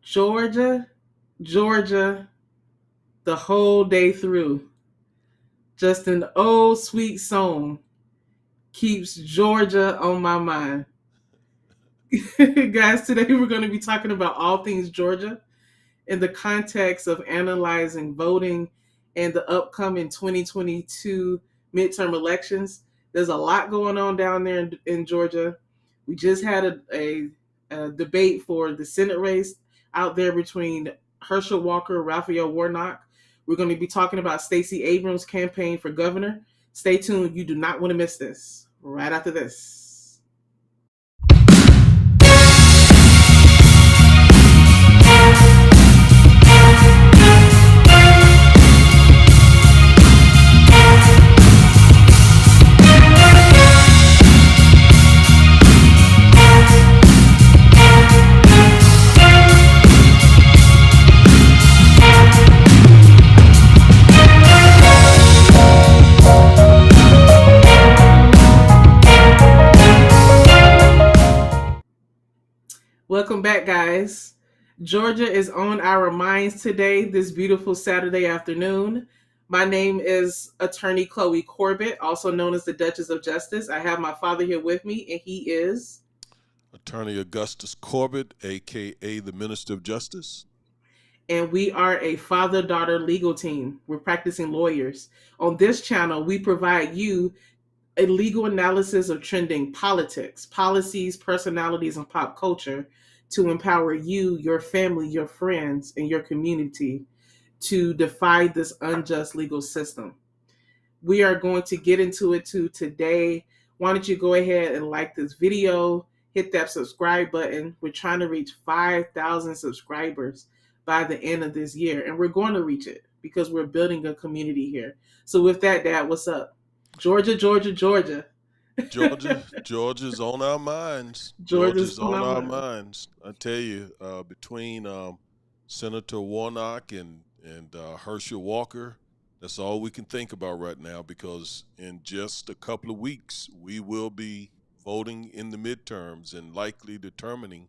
Georgia, Georgia, the whole day through. Just an old sweet song keeps Georgia on my mind. Guys, today we're going to be talking about all things Georgia in the context of analyzing voting and the upcoming 2022 midterm elections. There's a lot going on down there in Georgia. We just had a debate for the Senate race out there between Herschel Walker, Raphael Warnock. We're going to be talking about Stacey Abrams' campaign for governor. Stay tuned. You do not want to miss this. Right after this. Welcome back, guys. Georgia is on our minds today, this beautiful Saturday afternoon. My name is Attorney Chloe Corbett, also known as the Duchess of Justice. I have my father here with me, and he is. Attorney Augustus Corbett, aka the Minister of Justice. And we are a father daughter legal team. We're practicing lawyers. On this channel, we provide you a legal analysis of trending politics, policies, personalities, and pop culture to empower you, your family, your friends, and your community to defy this unjust legal system. We are going to get into it too today. Why don't you go ahead and like this video, hit that subscribe button. We're trying to reach 5,000 subscribers by the end of this year, and we're going to reach it because we're building a community here. So with that, Dad, what's up? Georgia, Georgia, Georgia. Georgia's on our minds. Georgia's Georgia's on on our our mind. minds. I tell you, between Senator Warnock and Herschel Walker, that's all we can think about right now because in just a couple of weeks, we will be voting in the midterms and likely determining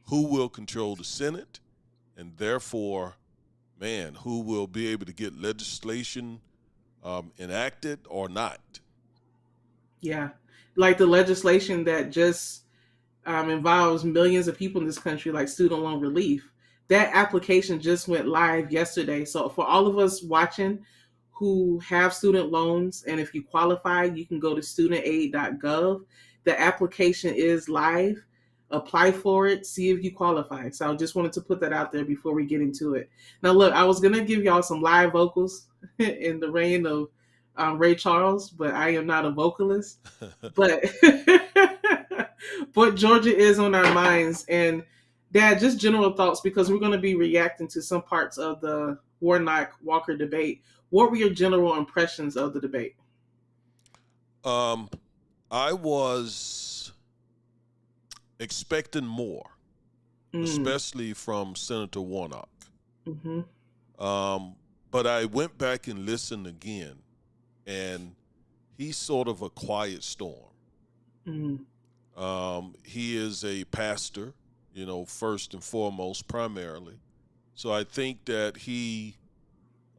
who will control the Senate and therefore, man, who will be able to get legislation enacted or not. Yeah. Like the legislation that just involves millions of people in this country, like student loan relief. That application just went live yesterday. So for all of us watching who have student loans, and if you qualify, you can go to studentaid.gov. The application is live. Apply for it, see if you qualify. So I just wanted to put that out there before we get into it. Now, look, I was going to give y'all some live vocals in the reign of Ray Charles, but I am not a vocalist. But but Georgia is on our minds. And Dad, just general thoughts because we're going to be reacting to some parts of the Warnock Walker debate. What were your general impressions of the debate? um, I was expecting more, Mm, especially from Senator Warnock. mm-hmm, Um, but I went back and listened again, and he's sort of a quiet storm. mm, He is a pastor, first and foremost, primarily. So I think that he,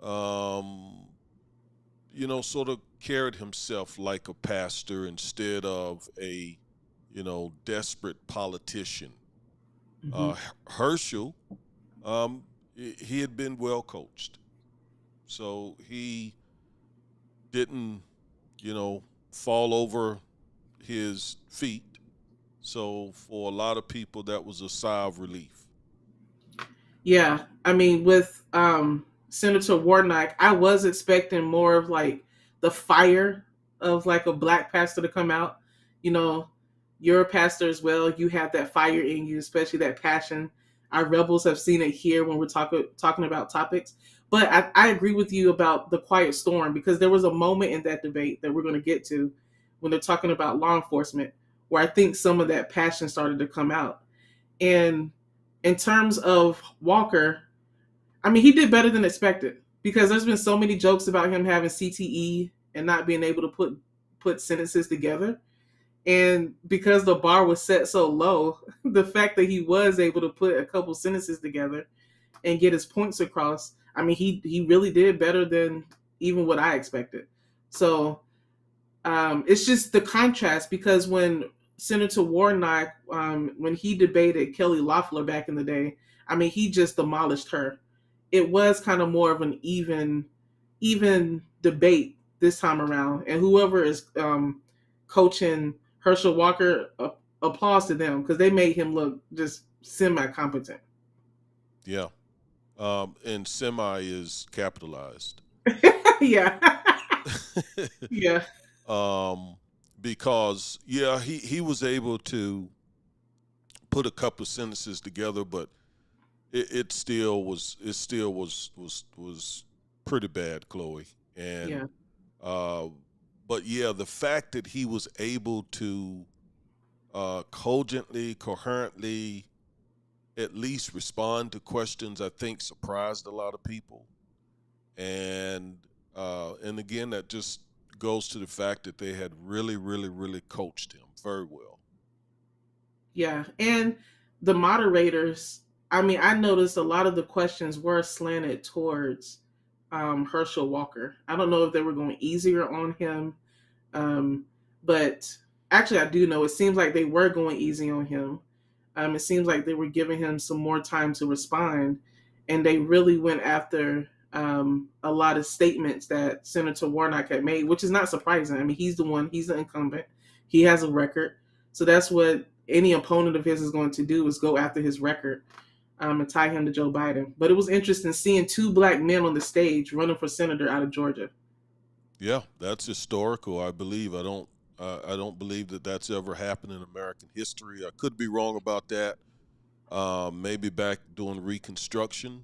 um, sort of carried himself like a pastor instead of a, desperate politician. mm-hmm. Uh, Herschel, he had been well coached, so he didn't, fall over his feet. So for a lot of people, that was a sigh of relief. Yeah, I mean, with Senator Warnock, I was expecting more of like the fire of like a black pastor to come out. You know, you're a pastor as well. You have that fire in you, especially that passion. Our rebels have seen it here when we're talking about topics. But I agree with you about the quiet storm because there was a moment in that debate that we're going to get to when they're talking about law enforcement where I think some of that passion started to come out. And in terms of Walker, I mean, he did better than expected because there's been so many jokes about him having CTE and not being able to put sentences together. And because the bar was set so low, the fact that he was able to put a couple sentences together and get his points across, I mean, he really did better than even what I expected. So it's just the contrast, because when Senator Warnock, when he debated Kelly Loeffler back in the day, I mean, he just demolished her. It was kind of more of an even debate this time around, and whoever is coaching Herschel Walker, applause to them, because they made him look just semi competent. Yeah. And semi is capitalized. Yeah. Yeah. um, because yeah, he was able to put a couple of sentences together, but it still was pretty bad, Chloe. And Yeah. uh, but yeah, the fact that he was able to cogently, coherently, at least respond to questions, I think surprised a lot of people. And again, that just goes to the fact that they had really, really, really coached him very well. Yeah. And the moderators, I mean, I noticed a lot of the questions were slanted towards Herschel Walker. I don't know if they were going easier on him, um, but actually, I do know it seems like they were going easy on him. It seems like they were giving him some more time to respond, and they really went after a lot of statements that Senator Warnock had made, which is not surprising. I mean, he's the incumbent, he has a record, so that's what any opponent of his is going to do, is go after his record, and tie him to Joe Biden. But it was interesting seeing two black men on the stage running for senator out of Georgia. Yeah, that's historical, I believe. I don't believe that that's ever happened in American history. I could be wrong about that. Maybe back during Reconstruction,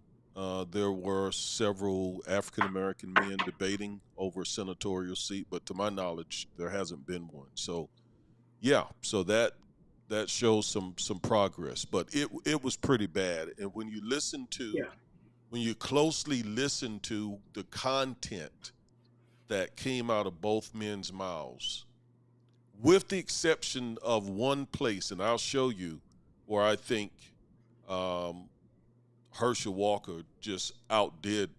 there were several African American men debating over a senatorial seat, but to my knowledge, there hasn't been one. So yeah, so that shows some progress, but it was pretty bad. And Yeah. when you closely listen to the content that came out of both men's mouths, with the exception of one place, and I'll show you where I think um, Herschel Walker just outdid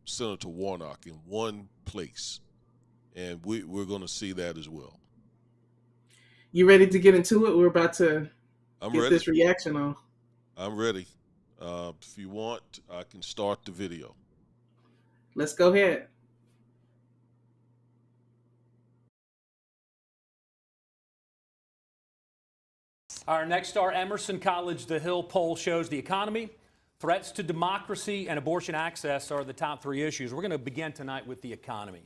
Senator Warnock in one place, and we're going to see that as well. You ready to get into it? We're about to I'm get ready. this reaction on. I'm ready. If you want, I can start the video. Let's go ahead. Our next star, Emerson College The Hill poll shows the economy, threats to democracy, and abortion access are the top three issues. We're going to begin tonight with the economy.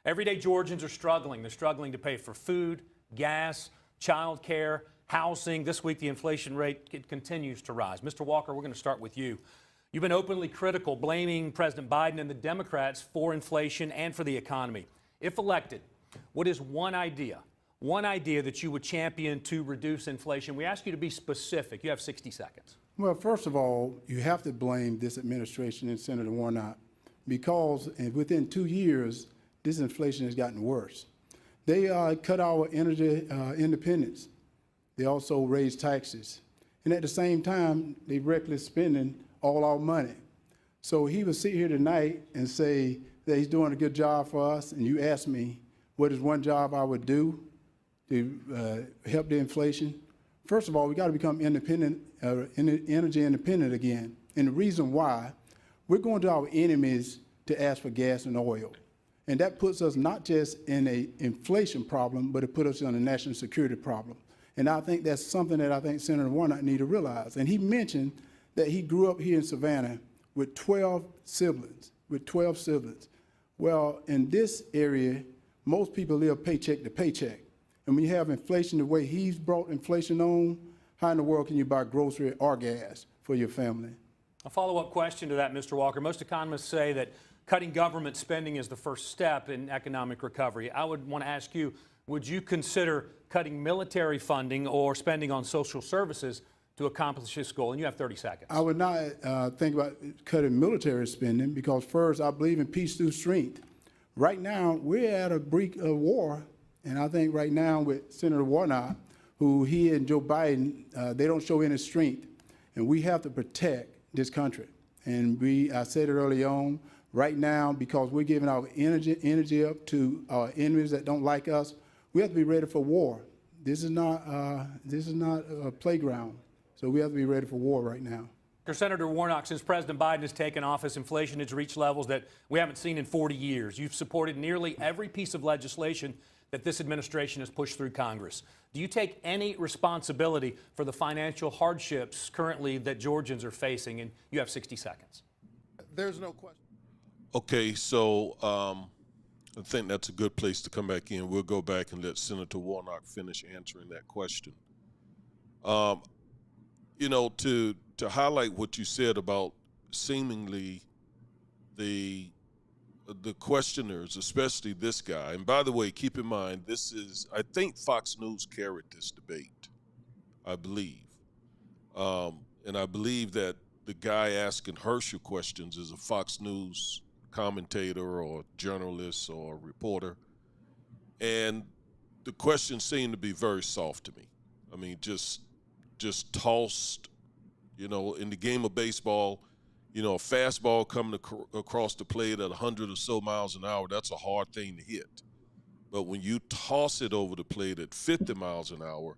Everyday Georgians are struggling. They're struggling to pay for food, gas, child care, housing. This week, the inflation rate continues to rise. Mr. Walker, we're going to start with you. You've been openly critical, blaming President Biden and the Democrats for inflation and for the economy. If elected, what is one idea that you would champion to reduce inflation? We ask you to be specific. You have 60 seconds. Well, first of all, you have to blame this administration and Senator Warnock, because within 2 years, this inflation has gotten worse. They cut our energy independence. They also raised taxes. And at the same time, they reckless spending all our money. So he would sit here tonight and say that he's doing a good job for us, and you ask me, what is one job I would do to help the inflation? First of all, we got to become independent, energy independent again. And the reason why, we're going to our enemies to ask for gas and oil. And that puts us not just in an inflation problem, but it puts us in a national security problem. And I think that's something that I think Senator Warnock need to realize. And he mentioned that he grew up here in Savannah with 12 siblings, Well, in this area, most people live paycheck to paycheck. And when you have inflation the way he's brought inflation on, how in the world can you buy grocery or gas for your family? A follow-up question to that, Mr. Walker. Most economists say that cutting government spending is the first step in economic recovery. I would want to ask you, would you consider cutting military funding or spending on social services to accomplish this goal? And you have 30 seconds. I would not think about cutting military spending, because first, I believe in peace through strength. Right now, we're at a brink of war, And I think right now with Senator Warnock, who he and Joe Biden, they don't show any strength. And we have to protect this country. And I said it early on, right now, because we're giving our energy up to our enemies that don't like us, we have to be ready for war. This is not a playground. So we have to be ready for war right now. Senator Warnock, since President Biden has taken office, inflation has reached levels that we haven't seen in 40 years. You've supported nearly every piece of legislation that this administration has pushed through Congress. Do you take any responsibility for the financial hardships currently that Georgians are facing? And you have 60 seconds. There's no question. Okay, so I think that's a good place to come back in. We'll go back and let Senator Warnock finish answering that question. You know, to highlight what you said about seemingly the questioners, especially this guy. And by the way, keep in mind, I think Fox News carried this debate, I believe. And I believe that the guy asking Herschel questions is a Fox News commentator or journalist or reporter. And the questions seem to be very soft to me. I mean, just tossed, you know, in the game of baseball, you know, a fastball coming across the plate at 100 or so miles an hour, that's a hard thing to hit. But when you toss it over the plate at 50 miles an hour,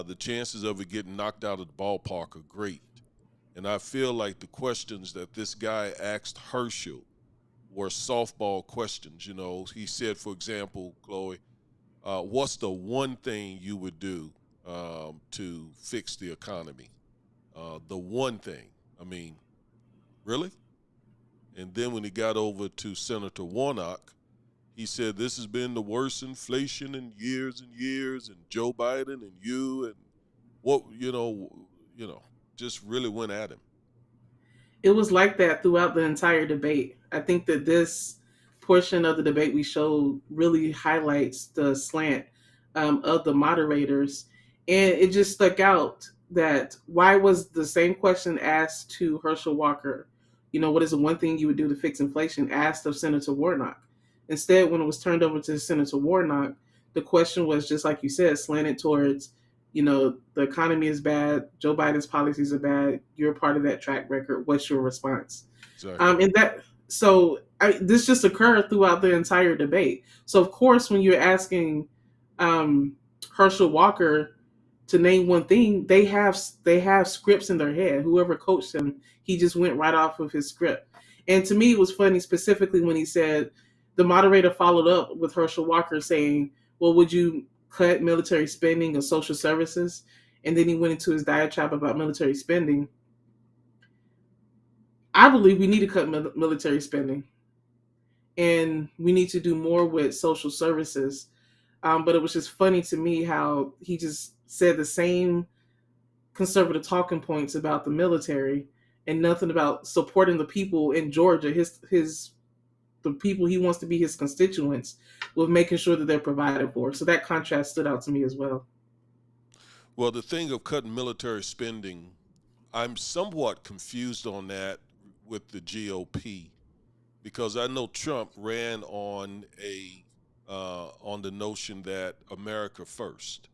the chances of it getting knocked out of the ballpark are great. And I feel like the questions that this guy asked Herschel were softball questions. You know, he said, for example, Chloe, what's the one thing you would do to fix the economy? The one thing. I mean, really? And then when he got over to Senator Warnock, he said, this has been the worst inflation in years and years, and Joe Biden and you, and what, you know, just really went at him. It was like that throughout the entire debate. I think that this portion of the debate we showed really highlights the slant of the moderators. And it just stuck out that why was the same question asked to Herschel Walker, you know, what is the one thing you would do to fix inflation, asked of Senator Warnock. Instead, when it was turned over to Senator Warnock, the question was, just like you said, slanted towards, you know, the economy is bad, Joe Biden's policies are bad, you're part of that track record, what's your response? Exactly. This just occurred throughout the entire debate. So of course, when you're asking Herschel Walker to name one thing, they have scripts in their head. Whoever coached him, he just went right off of his script. And to me, it was funny specifically when he said, the moderator followed up with Herschel Walker saying, well, would you cut military spending or social services? And then he went into his diatribe about military spending. I believe we need to cut military spending, and we need to do more with social services. But it was just funny to me how he just said the same conservative talking points about the military and nothing about supporting the people in Georgia, the people he wants to be his constituents, with making sure that they're provided for. So that contrast stood out to me as well. Well, the thing of cutting military spending, I'm somewhat confused on that with the GOP, because I know Trump ran on the notion that America first.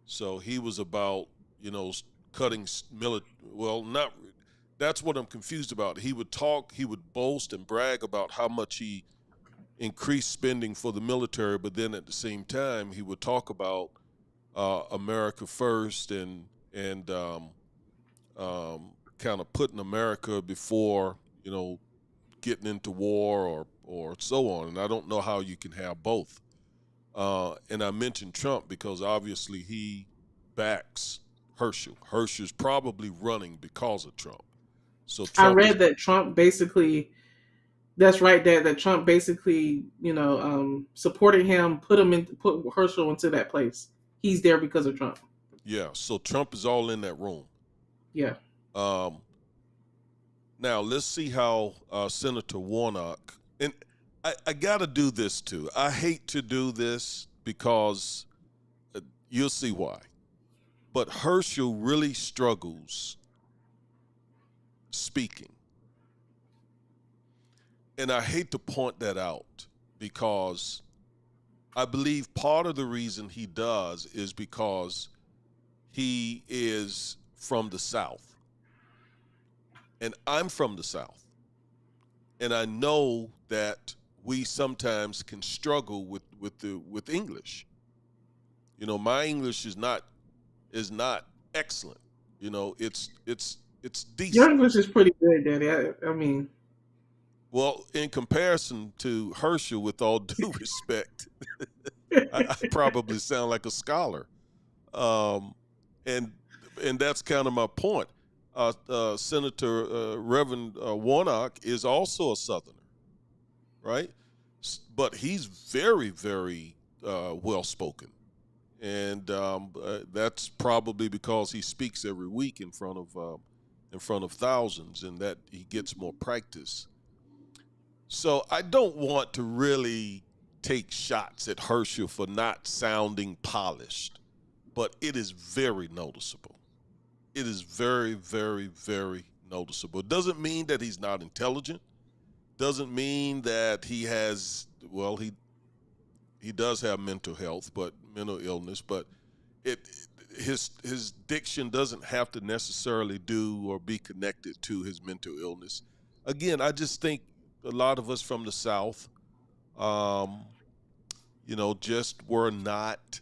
So he was about, you know, cutting that's what I'm confused about. He would boast and brag about how much he increased spending for the military, but then at the same time, he would talk about America first and kind of putting America before, you know, getting into war or so on. And I don't know how you can have both. And I mentioned Trump because obviously he backs Herschel. Herschel's probably running because of Trump. So Trump I read that Trump basically, that's right, that Trump basically, you know, supported him, put Herschel into that place. He's there because of Trump. Yeah, so Trump is all in that room. Yeah. Now let's see how Senator Warnock, and I got to do this too. I hate to do this because you'll see why. But Herschel really struggles speaking. And I hate to point that out because I believe part of the reason he does is because he is from the South, and I'm from the South, and I know that we sometimes can struggle with English. My English is not excellent. It's Your decent. English is pretty good, Daddy. I mean, Well, in comparison to Herschel, with all due respect, I probably sound like a scholar, um, and and that's kind of my point. Senator Reverend Warnock is also a Southerner, right? But he's very, very well spoken, and that's probably because he speaks every week in front of thousands, and that he gets more practice. So I don't want to really take shots at Herschel for not sounding polished, but it is very noticeable. It is very, very, very noticeable. It doesn't mean that he's not intelligent. Doesn't mean that he does have mental illness, but it his diction doesn't have to necessarily do or be connected to his mental illness. Again, I just think a lot of us from the South, um, just were not,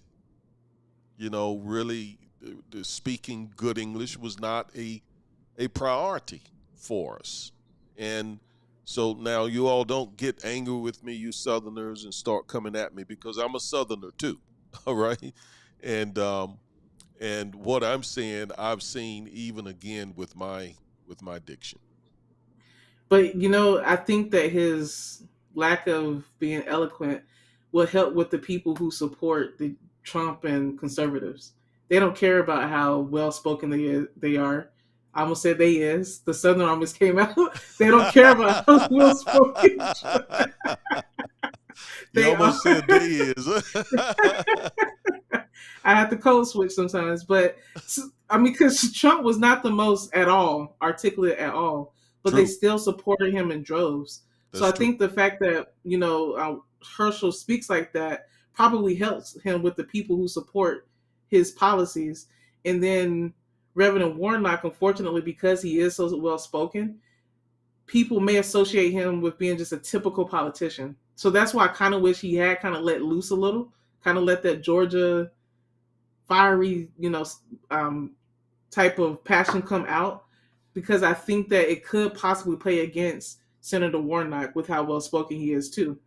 really the speaking good English was not a priority for us. And so now you all don't get angry with me, you Southerners, and start coming at me because I'm a Southerner too. All right. And what I'm saying, I've seen even again with my diction. but I think that his lack of being eloquent will help with the people who support the Trump and conservatives. They don't care about how well spoken they are. I almost said they is. The Southern almost came out. They don't care about how well spoken You they are. almost said they is. I have to code switch sometimes, but I mean, because Trump was not the most at all articulate at all, but they True. still supported him in droves. So That's I true. think the fact that Herschel speaks like that probably helps him with the people who support his policies. And then Reverend Warnock, unfortunately, because he is so well spoken, people may associate him with being just a typical politician. So that's why I kind of wish he had kind of let loose a little, kind of let that Georgia fiery, um, type of passion come out, because I think that it could possibly play against Senator Warnock with how well spoken he is too.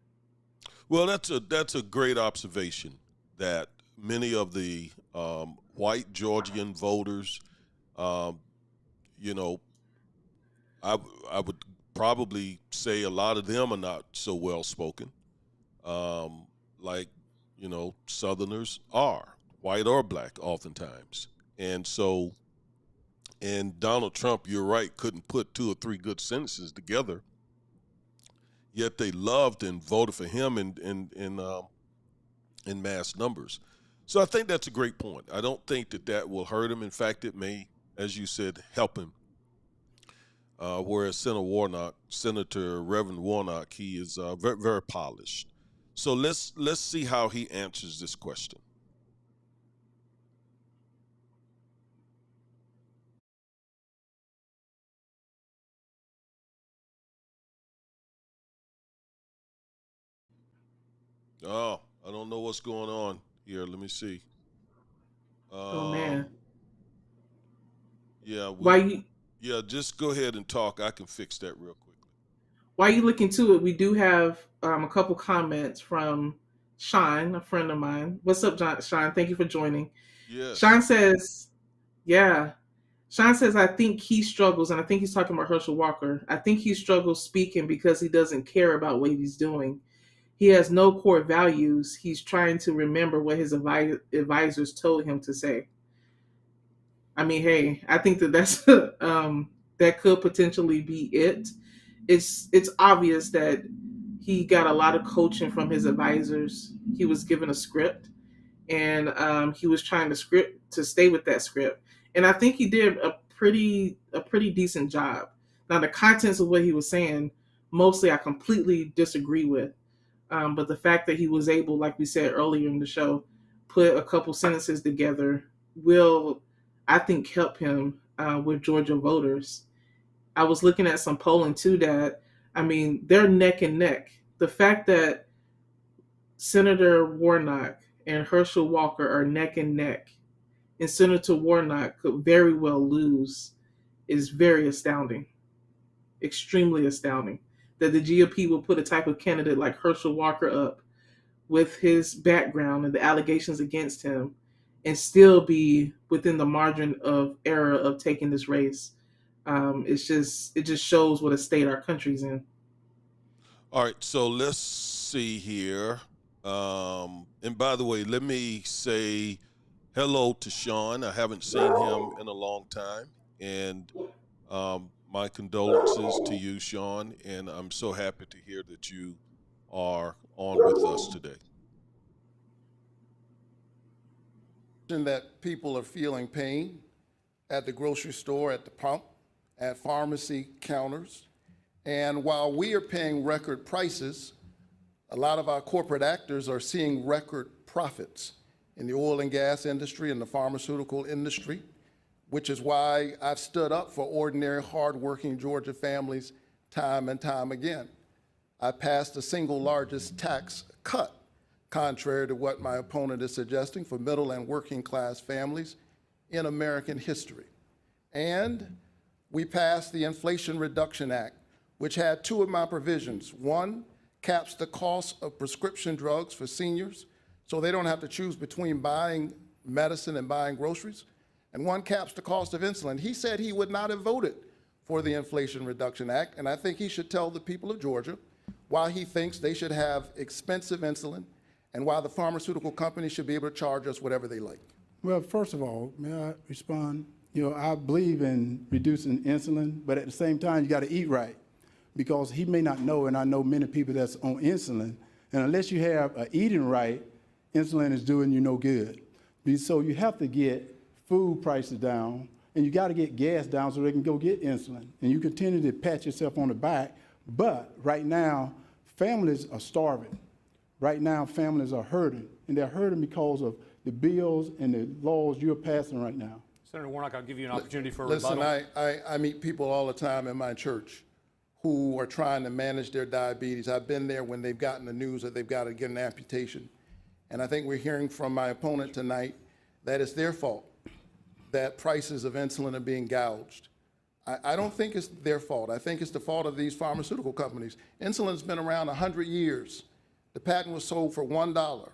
Well, that's a great observation that many of the white Georgian voters, um, you know, I would probably say a lot of them are not so well spoken, like Southerners are, white or black, oftentimes. And so, and Donald Trump, you're right, couldn't put two or three good sentences together. Yet they loved and voted for him in mass numbers. So I think that's a great point. I don't think that will hurt him. In fact, it may, as you said, help him. Whereas Senator Reverend Warnock, he is very, very polished. So let's see how he answers this question. Oh, I don't know what's going on here. Let me see. Oh Um, man, yeah, why you yeah, just go ahead and talk. I can fix that real quickly. while you look into it, we do have a couple comments from Sean, a friend of mine. What's up, Sean? Thank you for joining. Yes. Sean says, "Yeah." Sean says, "I think he struggles," and I think he's talking about Herschel Walker. "I think he struggles speaking because he doesn't care about what he's doing. He has no core values. He's trying to remember what his advisors told him to say." I mean, hey, I think that that's that could potentially be it. It's obvious that he got a lot of coaching from his advisors. He was given a script, and he was trying to script to stay with that script. And I think he did a pretty decent job. Now, the contents of what he was saying, mostly I completely disagree with. But the fact that he was able, like we said earlier in the show, put a couple sentences together will, I think, help him with Georgia voters. I was looking at some polling too that, I mean, they're neck and neck. The fact that Senator Warnock and Herschel Walker are neck and neck, and Senator Warnock could very well lose, is very astounding. Extremely astounding. That the GOP will put a type of candidate like Herschel Walker up with his background and the allegations against him and still be within the margin of error of taking this race. It just shows what a state our country's in. All right, so let's see here. And by the way, let me say hello to Sean. I haven't seen him in a long time. And my condolences to you, Sean. And I'm so happy to hear that you are on with us today. That people are feeling pain at the grocery store, at the pump, at pharmacy counters. And while we are paying record prices, a lot of our corporate actors are seeing record profits in the oil and gas industry and the pharmaceutical industry, which is why I've stood up for ordinary, hardworking Georgia families time and time again. I passed the single largest tax cut, contrary to what my opponent is suggesting, for middle and working class families in American history. And we passed the Inflation Reduction Act, which had two of my provisions. One, caps the cost of prescription drugs for seniors so they don't have to choose between buying medicine and buying groceries. And one caps the cost of insulin. He said he would not have voted for the Inflation Reduction Act, and I think he should tell the people of Georgia why he thinks they should have expensive insulin and why the pharmaceutical companies should be able to charge us whatever they like. Well, first of all, may I respond? I believe in reducing insulin, but at the same time, you got to eat right, because he may not know, and I know many people that's on insulin, and unless you have eating right, insulin is doing you no good. So you have to get food prices down, and you got to get gas down so they can go get insulin. And you continue to pat yourself on the back, but right now, families are starving. Right now, families are hurting, and they're hurting because of the bills and the laws you're passing right now. Senator Warnock, I'll give you an opportunity for a Listen, rebuttal. I meet people all the time in my church who are trying to manage their diabetes. I've been there when they've gotten the news that they've got to get an amputation. And I think we're hearing from my opponent tonight that it's their fault that prices of insulin are being gouged. I don't think it's their fault. I think it's the fault of these pharmaceutical companies. Insulin's been around 100 years. The patent was sold for $1.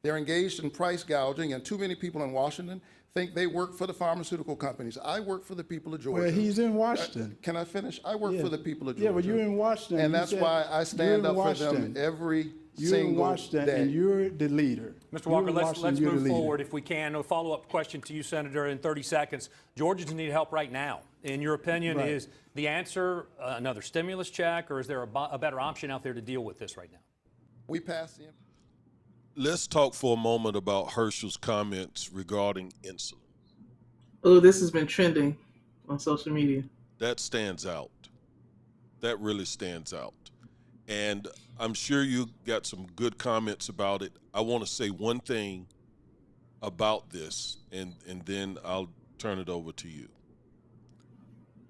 They're engaged in price gouging, and too many people in Washington think they work for the pharmaceutical companies. I work for the people of Georgia. Well, he's in Washington. Can I finish? I work for the people of Georgia. Yeah, but you're in Washington. And that's why I stand up for them every single in Washington, day. And you're the leader. Mr. Walker, let's move forward if we can. A follow-up question to you, Senator, in 30 seconds. Georgians need help right now. In your opinion, is the answer another stimulus check, or is there a better option out there to deal with this right now? We passed the... Let's talk for a moment about Herschel's comments regarding insulin. Oh, this has been trending on social media. That stands out. That really stands out. And I'm sure you got some good comments about it. I want to say one thing about this, and then I'll turn it over to you.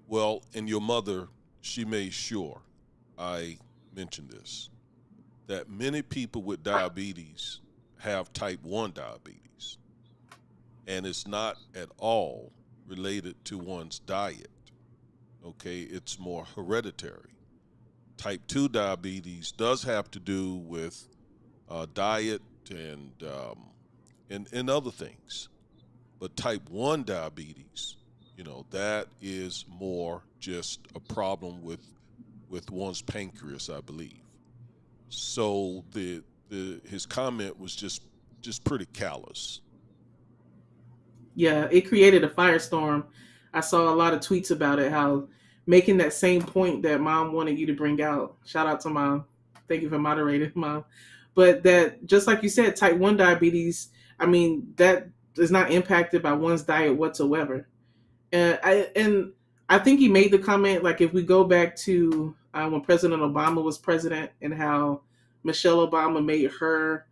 Well, and your mother, she made sure I mentioned this, that many people with diabetes have type 1 diabetes, and it's not at all related to one's diet, okay? It's more hereditary. Type 2 diabetes does have to do with diet and other things, but type 1 diabetes, that is more just a problem with one's pancreas, I believe. So his comment was just pretty callous. Yeah, it created a firestorm. I saw a lot of tweets about it, how making that same point that Mom wanted you to bring out. Shout out to Mom. Thank you for moderating, Mom. But that, just like you said, type 1 diabetes, I mean, that is not impacted by one's diet whatsoever. And I think he made the comment, like, if we go back to when President Obama was president and how Michelle Obama made her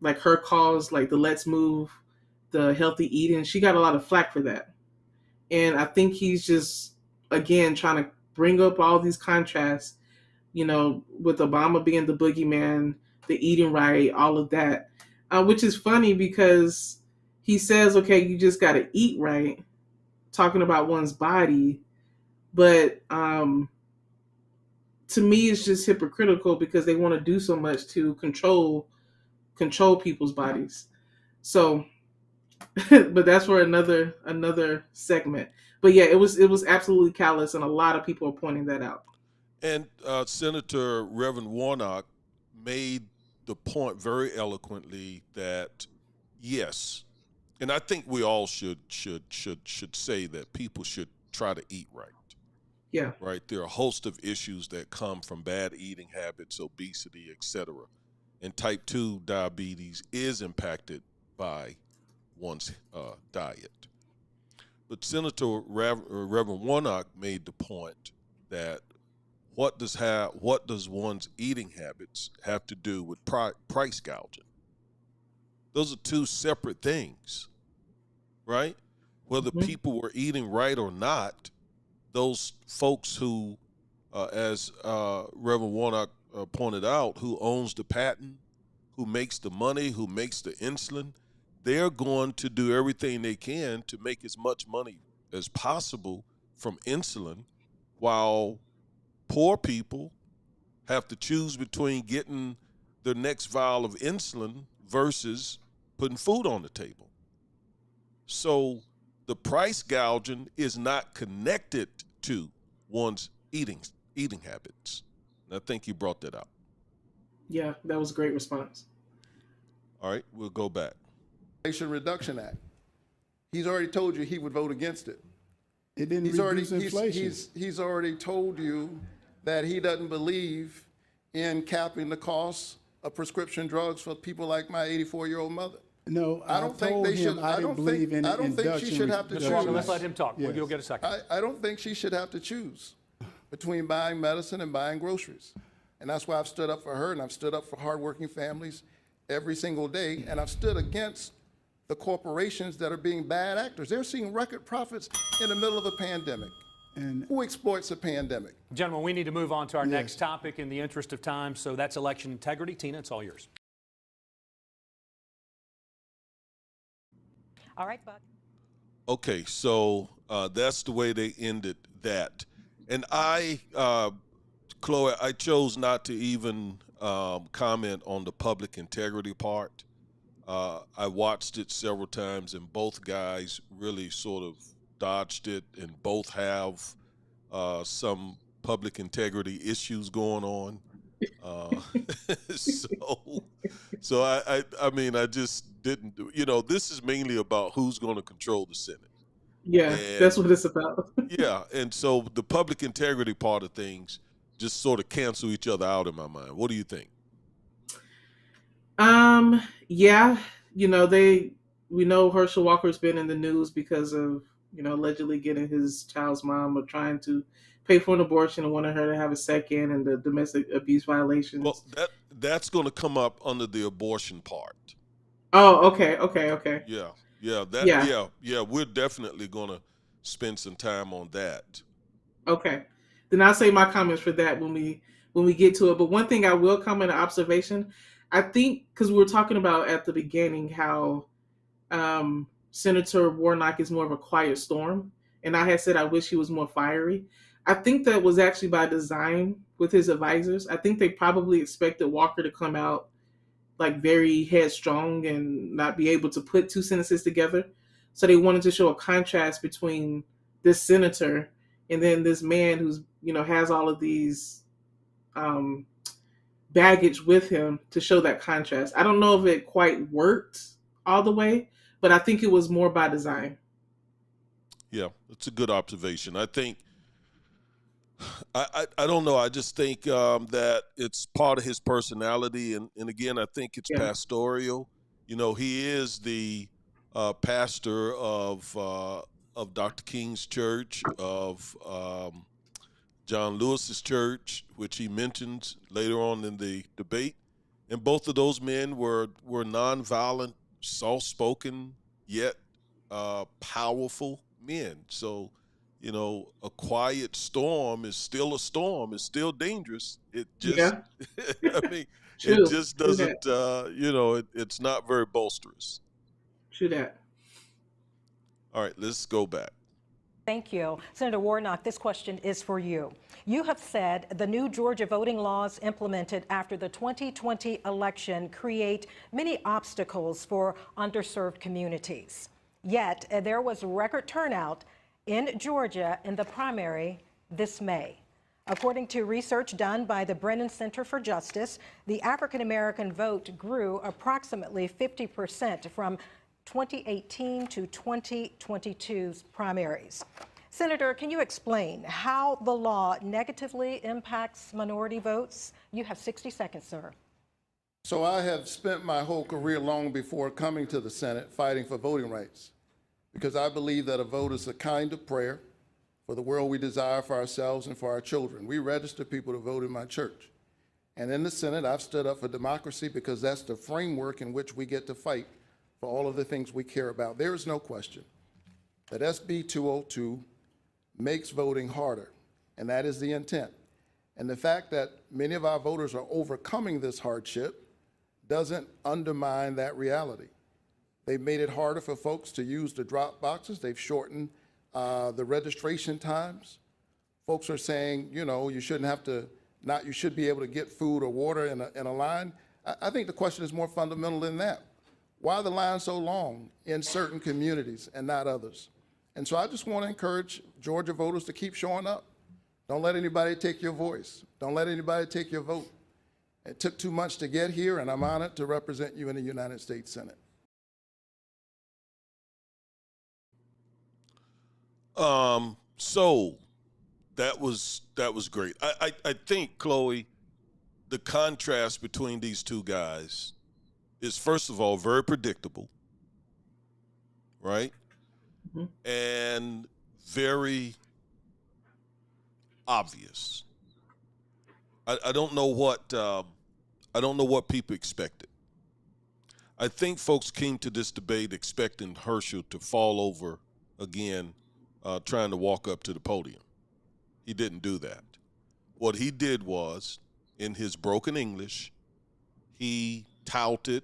her cause, like the Let's Move, the healthy eating. She got a lot of flack for that, and I think he's just again trying to bring up all these contrasts. With Obama being the boogeyman, the eating right, all of that, which is funny because he says, "Okay, you just got to eat right," talking about one's body, but to me, it's just hypocritical because they want to do so much to control people's bodies. So, but that's for another segment. But yeah, it was absolutely callous, and a lot of people are pointing that out. And Senator Reverend Warnock made the point very eloquently that yes, and I think we all should say that people should try to eat right. Yeah. Right, there are a host of issues that come from bad eating habits, obesity, etc. And type 2 diabetes is impacted by one's diet. But Senator Reverend Warnock made the point that what does one's eating habits have to do with price gouging? Those are two separate things, right? Whether Mhm. people were eating right or not, those folks who, as Reverend Warnock pointed out, who owns the patent, who makes the money, who makes the insulin, they're going to do everything they can to make as much money as possible from insulin, while poor people have to choose between getting their next vial of insulin versus putting food on the table. So the price gouging is not connected to one's eating habits. And I think you brought that out. Yeah, that was a great response. All right, we'll go back. Inflation Reduction Act. He's already told you he would vote against it. It didn't He's already reduce inflation. he's already told you that he doesn't believe in capping the costs of prescription drugs for people like my 84-year-old mother. No, I don't think told they him should. I didn't believe in I don't think she induction should have to Mr. Walker, let's choose. let him talk. Yes. You'll get a second. I don't think she should have to choose between buying medicine and buying groceries. And that's why I've stood up for her, and I've stood up for hardworking families every single day, and I've stood against the corporations that are being bad actors. They're seeing record profits in the middle of a pandemic. And Who exploits a pandemic? Gentlemen, we need to move on to our next topic in the interest of time. So that's election integrity. Tina, it's all yours. All right, Buck. Okay, so that's the way they ended that. And Chloe, I chose not to even comment on the public integrity part. I watched it several times, and both guys really sort of dodged it, and both have some public integrity issues going on. Uh, so, I mean, I just didn't do. This is mainly about who's going to control the Senate, Yeah, that's and what it's about. yeah, and so the public integrity part of things just sort of cancel each other out in my mind. What do you think? Yeah, we know Herschel Walker's been in the news because of, allegedly getting his child's mom or trying to pay for an abortion and wanting her to have a second, and the domestic abuse violations. Well, that's going to come up under the abortion part. Oh, okay. Yeah, Yeah. yeah. We're definitely going to spend some time on that. Okay. Then I'll say my comments for that when we get to it. But one thing I will comment, an observation, I think because we were talking about at the beginning how Senator Warnock is more of a quiet storm, and I had said I wish he was more fiery. I think that was actually by design with his advisors. I think they probably expected Walker to come out like very headstrong and not be able to put two sentences together. So they wanted to show a contrast between this senator and then this man who's has all of these um, baggage with him, to show that contrast. I don't know if it quite worked all the way, but I think it was more by design. Yeah, it's a good observation. I think I don't know. I just think that it's part of his personality, and again, I think it's Yeah. pastoral. He is the pastor of Dr. King's church, of John Lewis's church, which he mentions later on in the debate. And both of those men were nonviolent, soft-spoken, yet powerful men. So, you know, a quiet storm is still a storm. It's still dangerous. It just, Yeah, I mean, it true. just True that. doesn't, it's not very bolsterous. True that. All right, let's go back. Thank you. Senator Warnock, this question is for you. You have said the new Georgia voting laws implemented after the 2020 election create many obstacles for underserved communities. Yet, there was record turnout in Georgia in the primary this May. According to research done by the Brennan Center for Justice, the African American vote grew approximately 50% from 2018 to 2022's primaries. Senator, can you explain how the law negatively impacts minority votes? You have 60 seconds, sir. So I have spent my whole career long before coming to the Senate fighting for voting rights, because I believe that a vote is a kind of prayer for the world we desire for ourselves and for our children. We register people to vote in my church. And in the Senate, I've stood up for democracy because that's the framework in which we get to fight for all of the things we care about. There is no question that SB 202 makes voting harder, and that is the intent. And the fact that many of our voters are overcoming this hardship doesn't undermine that reality. They've made it harder for folks to use the drop boxes. They've shortened the registration times. Folks are saying, you know, you shouldn't have to, you should be able to get food or water in a line. I think the question is more fundamental than that. Why are the lines so long in certain communities and not others? And so I just want to encourage Georgia voters to keep showing up. Don't let anybody take your voice. Don't let anybody take your vote. It took too much to get here, and I'm honored to represent you in the United States Senate. So that was great. I think, Chloe, the contrast between these two guys is, first of all, very predictable, right? Mm-hmm. And very obvious. I don't know what people expected. I think folks came to this debate expecting Herschel to fall over again, trying to walk up to the podium. He didn't do that. What he did was, in his broken English, he touted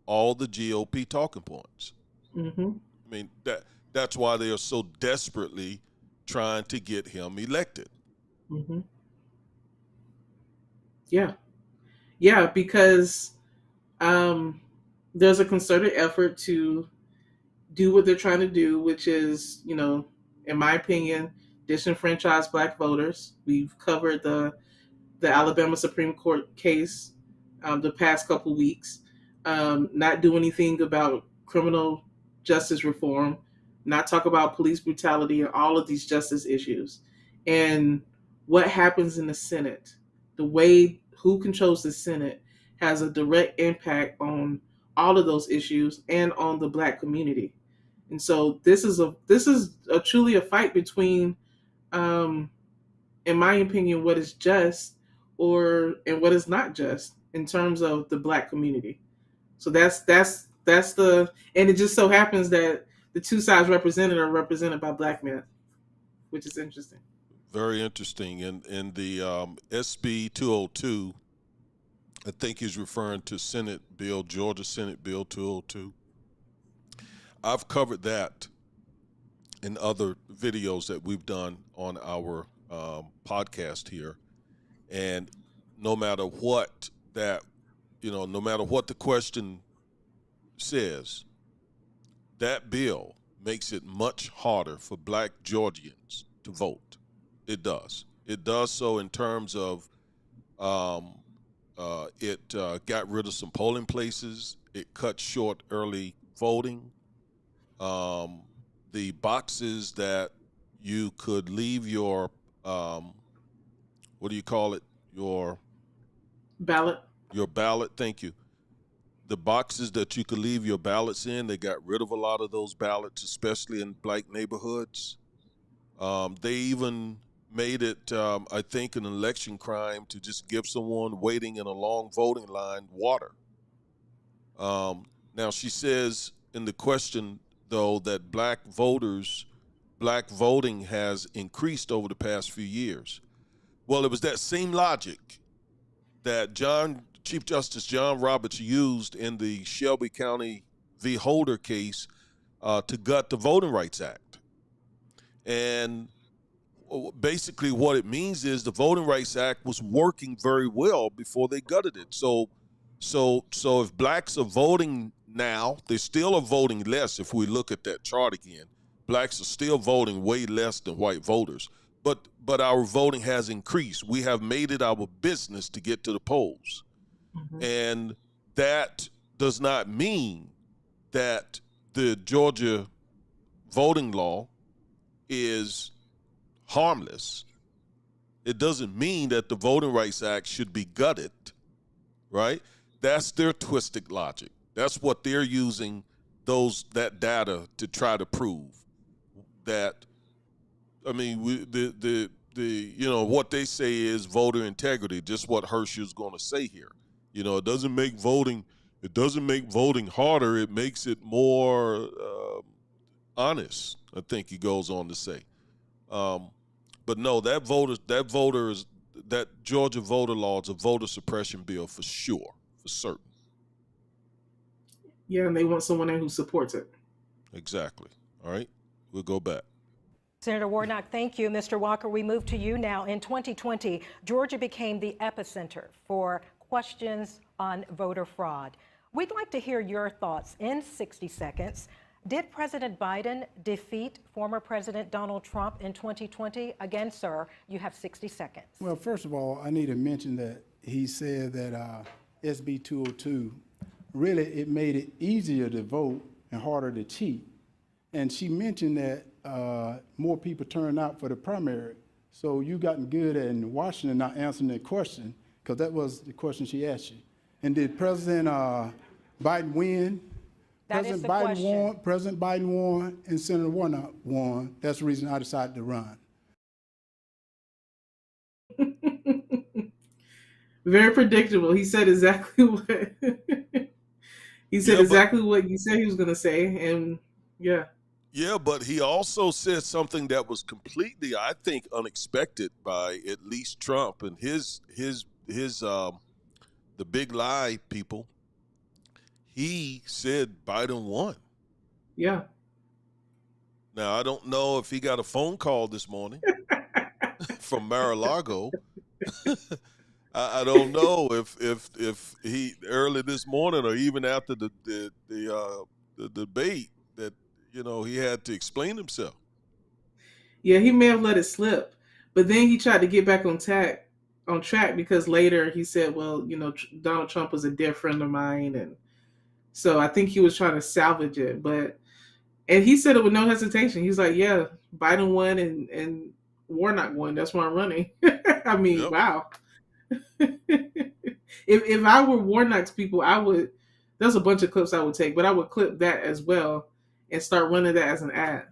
all the GOP talking points. Mm-hmm. I mean, that's why they are so desperately trying to get him elected. Mm-hmm. Yeah, because there's a concerted effort to do what they're trying to do, which is, you know, in my opinion, disenfranchise Black voters. We've covered the Alabama Supreme Court case the past couple weeks. Not do anything about criminal justice reform, not talk about police brutality and all of these justice issues. And what happens in the Senate, the way who controls the Senate has a direct impact on all of those issues and on the Black community. And so this is a truly a fight between, in my opinion, what is just and what is not just in terms of the Black community. So that's and it just so happens that the two sides represented are represented by Black men, which is interesting. Very interesting. In the SB 202, I think he's referring to Georgia Senate Bill 202. I've covered that in other videos that we've done on our podcast here. And no matter what no matter what the question says, that bill makes it much harder for Black Georgians to vote. It does. It does so in terms of it got rid of some polling places. It cut short early voting. The boxes that you could leave your what do you call it? Your Ballot. ballot. Thank you. The boxes that you could leave your ballots in, they got rid of a lot of those ballots, especially in Black neighborhoods. They even made it, I think, an election crime to just give someone waiting in a long voting line water. Now, she says in the question, though, that black voting has increased over the past few years. Well, it was that same logic that Chief Justice John Roberts used in the Shelby County v. Holder case to gut the Voting Rights Act. And basically what it means is the Voting Rights Act was working very well before they gutted it. So if blacks are voting now, they still are voting less. If we look at that chart again, blacks are still voting way less than white voters. But our voting has increased. We have made it our business to get to the polls. Mm-hmm. And that does not mean that the Georgia voting law is harmless. It doesn't mean that the Voting Rights Act should be gutted, right? That's their twisted logic. That's what they're using that data to try to prove. That, I mean, what they say is voter integrity, just what Herschel's going to say here. It doesn't make voting harder. It makes it more honest, I think he goes on to say. But no, that Georgia voter law is a voter suppression bill for sure, for certain. Yeah, and they want someone in who supports it. Exactly. All right, we'll go back. Senator Warnock, thank you. Mr. Walker, we move to you now. In 2020, Georgia became the epicenter for questions on voter fraud. We'd like to hear your thoughts in 60 seconds. Did President Biden defeat former President Donald Trump in 2020? Again, sir, you have 60 seconds. Well, first of all, I need to mention that he said that SB 202, really it made it easier to vote and harder to cheat. And she mentioned that more people turned out for the primary. So you gotten good at in Washington not answering that question, because that was the question she asked you. And did President Biden win? President Biden won, and Senator Warnock won. That's the reason I decided to run. Very predictable. He said exactly what exactly what you said he was going to say, and yeah. Yeah, but he also said something that was completely, I think, unexpected by at least Trump and his the big lie people. He said Biden won. Yeah. Now, I don't know if he got a phone call this morning from Mar-a-Lago. I don't know if he early this morning or even after the debate that he had to explain himself. Yeah, he may have let it slip, but then he tried to get back on track because later he said, "Well, Donald Trump was a dear friend of mine," and so I think he was trying to salvage it. And he said it with no hesitation. He's like, "Yeah, Biden won and Warnock won. That's why I'm running." I mean, yep. Wow. If I were Warnock's people, I would. There's a bunch of clips I would take, but I would clip that as well and start running that as an ad.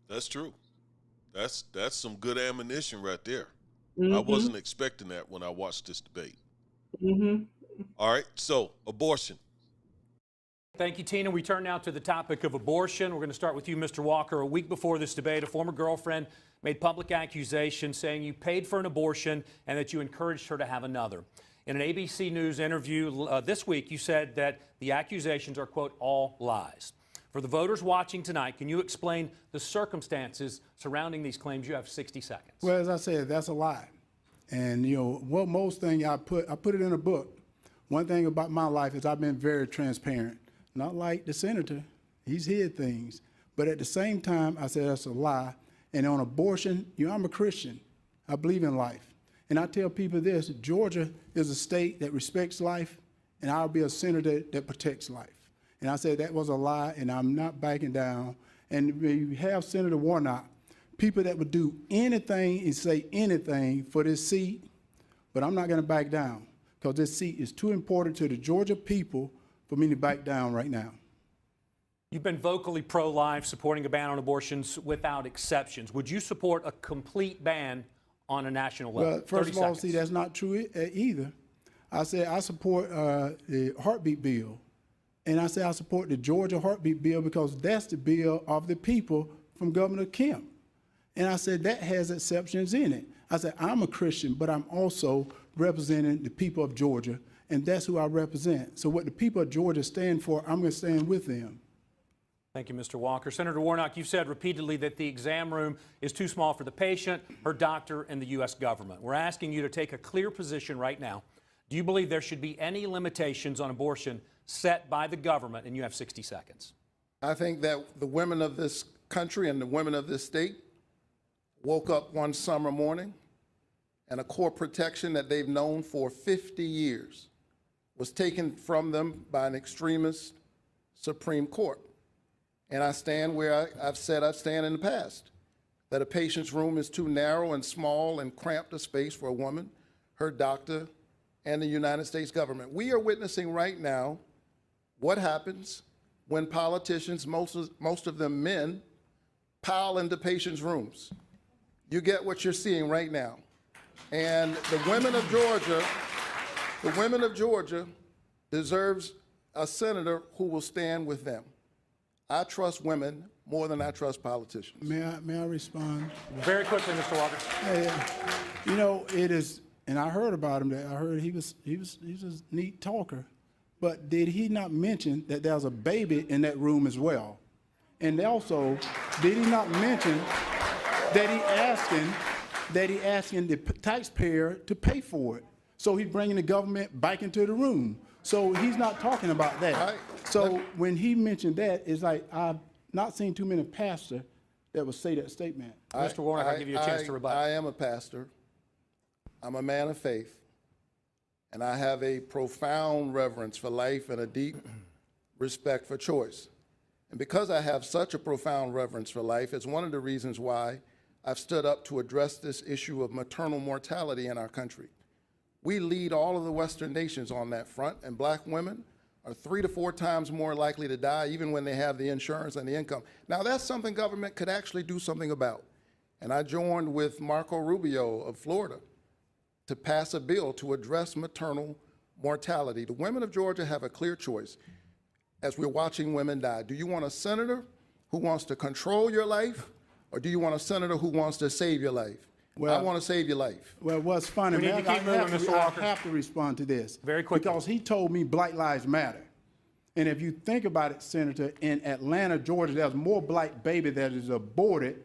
That's true. That's some good ammunition right there. Mm-hmm. I wasn't expecting that when I watched this debate. Mm-hmm. All right, so abortion. Thank you, Tina. We turn now to the topic of abortion. We're going to start with you, Mr. Walker. A week before this debate, a former girlfriend made public accusations saying you paid for an abortion and that you encouraged her to have another. In an ABC News interview this week, you said that the accusations are, quote, all lies. For the voters watching tonight, can you explain the circumstances surrounding these claims? You have 60 seconds. Well, as I said, that's a lie. And, most thing I put it in a book. One thing about my life is I've been very transparent. Not like the senator, he's hid things. But at the same time, I said that's a lie. And on abortion, I'm a Christian. I believe in life. And I tell people this, Georgia is a state that respects life, and I'll be a senator that protects life. And I said that was a lie, and I'm not backing down. And we have Senator Warnock, people that would do anything and say anything for this seat, but I'm not going to back down because this seat is too important to the Georgia people for me to back down right now. You've been vocally pro-life, supporting a ban on abortions without exceptions. Would you support a complete ban on a national level? Well, first of all, 30 see, seconds. that's not true either. I said I support the heartbeat bill. And I say I support the Georgia heartbeat bill because that's the bill of the people from Governor Kemp. And I said that has exceptions in it. I said I'm a Christian, but I'm also representing the people of Georgia, and that's who I represent. So what the people of Georgia stand for, I'm going to stand with them. Thank you, Mr. Walker. Senator Warnock, you've said repeatedly that the exam room is too small for the patient, her doctor, and the U.S. government. We're asking you to take a clear position right now. Do you believe there should be any limitations on abortion set by the government? And you have 60 seconds. I think that the women of this country and the women of this state woke up one summer morning and a core protection that they've known for 50 years was taken from them by an extremist Supreme Court. And I stand where I've said I stand in the past, that a patient's room is too narrow and small and cramped a space for a woman, her doctor, and the United States government. We are witnessing right now what happens when politicians, most of them men, pile into patients' rooms. You get what you're seeing right now. And the women of Georgia deserves a senator who will stand with them. I trust women more than I trust politicians. May I respond? Very quickly, Mr. Walker. You know, it is, and I heard about him. That I heard he was a neat talker, but did he not mention that there was a baby in that room as well? And also, did he not mention that he asking the taxpayer to pay for it? So he's bringing the government back into the room. So he's not talking about that. So when he mentioned that, it's like I've not seen too many pastors that would say that statement. Mr. Warnock, I'll give you a chance to rebut. I am a pastor. I'm a man of faith. And I have a profound reverence for life and a deep respect for choice. And because I have such a profound reverence for life, it's one of the reasons why I've stood up to address this issue of maternal mortality in our country. We lead all of the Western nations on that front, and black women are 3 to 4 times more likely to die even when they have the insurance and the income. Now that's something government could actually do something about. And I joined with Marco Rubio of Florida to pass a bill to address maternal mortality. The women of Georgia have a clear choice as we're watching women die. Do you want a senator who wants to control your life, or do you want a senator who wants to save your life? Well, I want to save your life. Well, what's funny, We need man, to keep moving, Mr. Walker. I have to respond to this. Very quickly. Because he told me Black Lives Matter. And if you think about it, Senator, in Atlanta, Georgia, there's more black baby that is aborted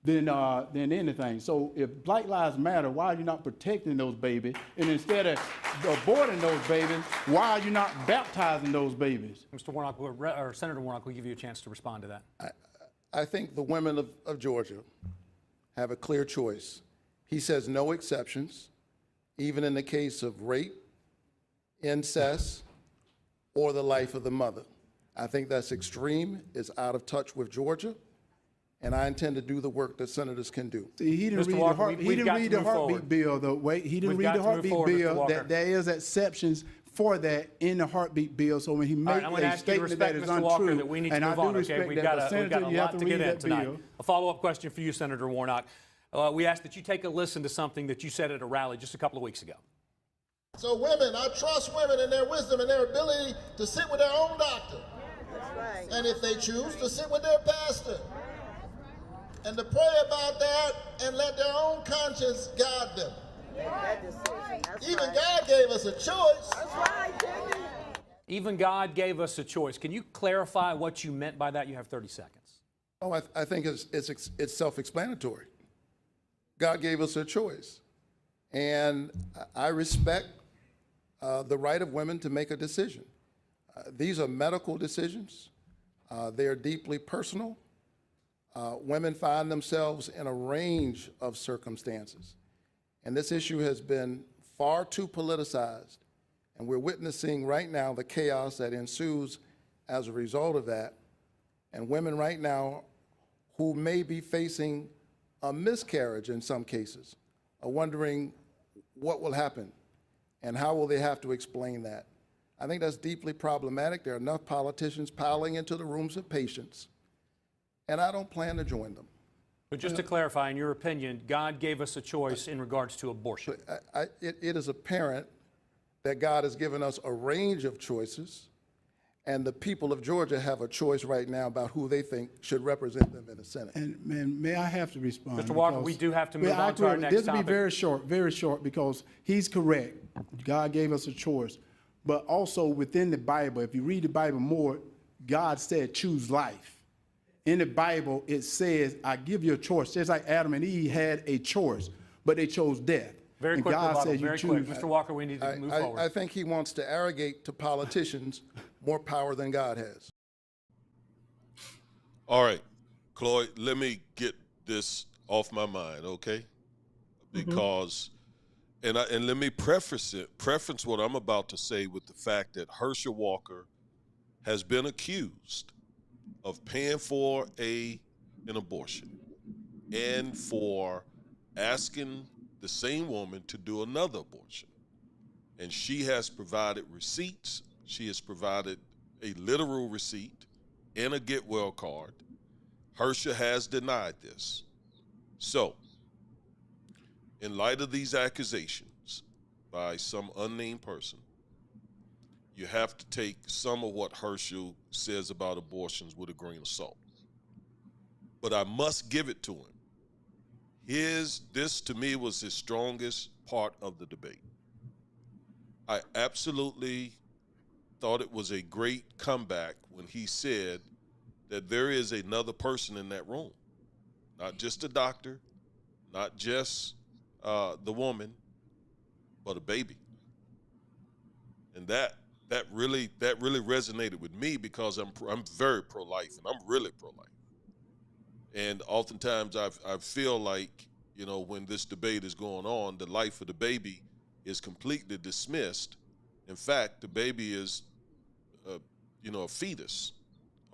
than anything. So if Black Lives Matter, why are you not protecting those babies? And instead of aborting those babies, why are you not baptizing those babies? Mr. Warnock, or Senator Warnock, will give you a chance to respond to that. I think the women of Georgia have a clear choice. He says no exceptions, even in the case of rape, incest, or the life of the mother. I think that's extreme, it's out of touch with Georgia, and I intend to do the work that senators can do. See, he didn't read the heartbeat bill, though. Wait, he didn't read the heartbeat bill, that there is exceptions for that in the heartbeat bill. So when he makes a statement that is untrue, and I do respect that, but Senator, you have to read that bill. A follow-up question for you, Senator Warnock. We ask that you take a listen to something that you said at a rally just a couple of weeks ago. So women, I trust women in their wisdom and their ability to sit with their own doctor. That's right. And if they choose, to sit with their pastor. And to pray about that and let their own conscience guide them. Even God gave us a choice. That's right, Jimmy. Even God gave us a choice. Can you clarify what you meant by that? You have 30 seconds. Oh, I think it's self-explanatory. God gave us a choice. And I respect the right of women to make a decision. These are medical decisions. They are deeply personal. Women find themselves in a range of circumstances. And this issue has been far too politicized. And we're witnessing right now the chaos that ensues as a result of that. And women right now who may be facing a miscarriage in some cases are wondering what will happen and how will they have to explain that. I think that's deeply problematic. There are enough politicians piling into the rooms of patients, and I don't plan to join them. But just to clarify, in your opinion, God gave us a choice in regards to abortion. It is apparent that God has given us a range of choices, and the people of Georgia have a choice right now about who they think should represent them in the Senate. And may I have to respond? Mr. Walker, we do have to move on to our next This will be topic. very short, because he's correct. God gave us a choice. But also within the Bible, if you read the Bible more, God said, choose life. In the Bible, it says, I give you a choice. Just like Adam and Eve had a choice, but they chose death. Very and quick, God rebuttal, says you very choose. quick. Mr. Walker, we need to move forward. I think he wants to arrogate to politicians more power than God has. All right, Chloe, let me get this off my mind, okay? Because, and let me preference what I'm about to say with the fact that Herschel Walker has been accused of paying for an abortion and for asking the same woman to do another abortion. And she has provided receipts. She has provided a literal receipt and a get well card. Herschel has denied this. So, in light of these accusations by some unnamed person, you have to take some of what Herschel says about abortions with a grain of salt. But I must give it to him. This to me was his strongest part of the debate. I absolutely thought it was a great comeback when he said that there is another person in that room, not just a doctor, not just the woman, but a baby. And that really resonated with me, because I'm very pro-life, and I'm really pro-life. And oftentimes I feel like, you know, when this debate is going on, the life of the baby is completely dismissed. In fact, the baby is, a fetus,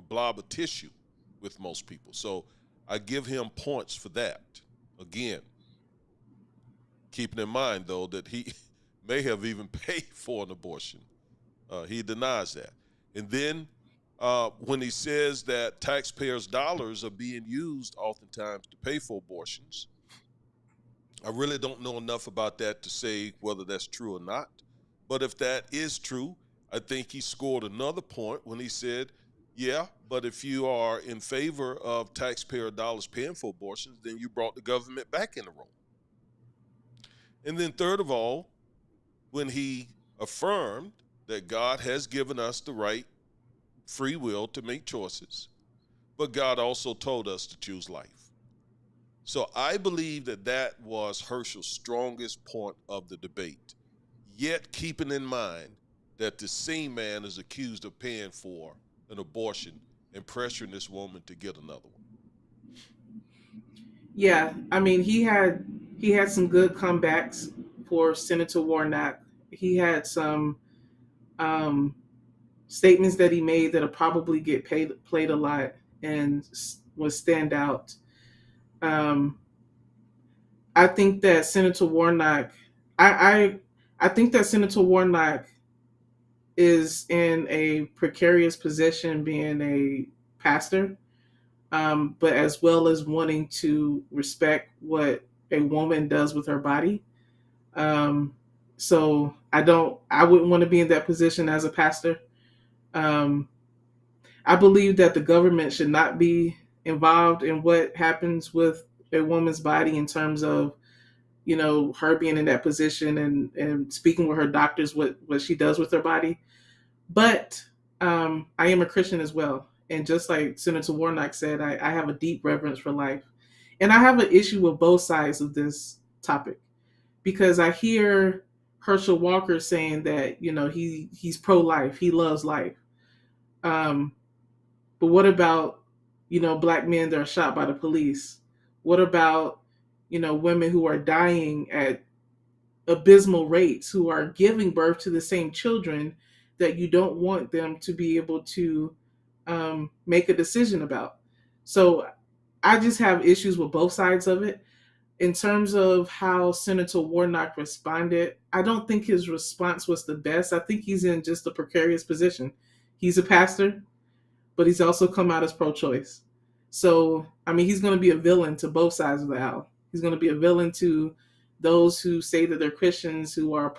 a blob of tissue with most people. So I give him points for that. Again, keeping in mind, though, that he may have even paid for an abortion. He denies that. And then when he says that taxpayers' dollars are being used oftentimes to pay for abortions, I really don't know enough about that to say whether that's true or not. But if that is true, I think he scored another point when he said, yeah, but if you are in favor of taxpayer dollars paying for abortions, then you brought the government back in the room. And then third of all, when he affirmed that God has given us the right free will to make choices, but God also told us to choose life. So I believe that was Herschel's strongest point of the debate, yet keeping in mind that the same man is accused of paying for an abortion and pressuring this woman to get another one. Yeah, I mean, he had some good comebacks for Senator Warnock. He had some statements that he made that'll probably get played a lot and will stand out. I think that Senator Warnock, I think that Senator Warnock is in a precarious position being a pastor, but as well as wanting to respect what a woman does with her body. So I wouldn't want to be in that position as a pastor. I believe that the government should not be involved in what happens with a woman's body in terms of, her being in that position and speaking with her doctors what she does with her body. But I am a Christian as well. And just like Senator Warnock said, I have a deep reverence for life. And I have an issue with both sides of this topic, because I hear Herschel Walker saying that, he's pro-life, he loves life. But what about, Black men that are shot by the police? What about, women who are dying at abysmal rates, who are giving birth to the same children that you don't want them to be able to make a decision about? So I just have issues with both sides of it. In terms of how Senator Warnock responded, I don't think his response was the best. I think he's in just a precarious position. He's a pastor, but he's also come out as pro-choice. So, I mean, he's going to be a villain to both sides of the aisle. He's going to be a villain to those who say that they're Christians who are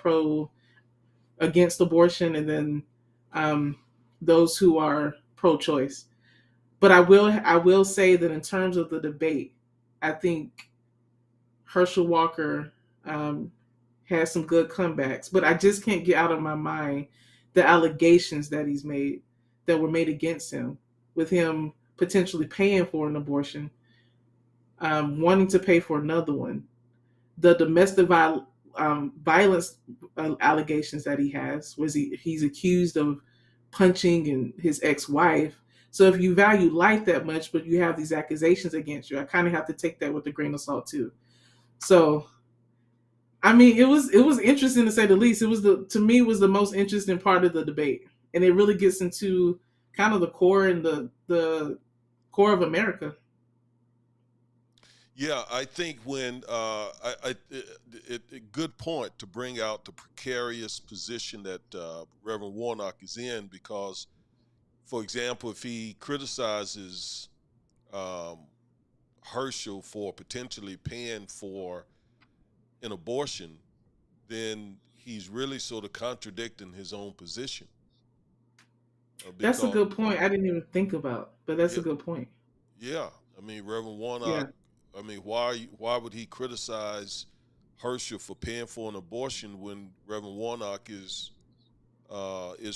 against abortion, and then those who are pro-choice. But I will say that in terms of the debate, I think Herschel Walker has some good comebacks. But I just can't get out of my mind the allegations that he's made, that were made against him, with him potentially paying for an abortion, wanting to pay for another one, the domestic violence allegations that he has, was he's accused of punching and his ex-wife. So if you value life that much, but you have these accusations against you, I kind of have to take that with a grain of salt too. So, I mean, it was interesting to say the least. It was to me was the most interesting part of the debate, and it really gets into kind of the core and the core of America. Yeah, I think when good point to bring out the precarious position that Reverend Warnock is in, because, for example, if he criticizes um, Herschel for potentially paying for an abortion, then he's really sort of contradicting his own position. That's a Because, good point. I didn't even think about, but that's yeah, a good point. yeah, I mean, Reverend Yeah, Warnock, I mean, why would he criticize Herschel for paying for an abortion when Reverend Warnock is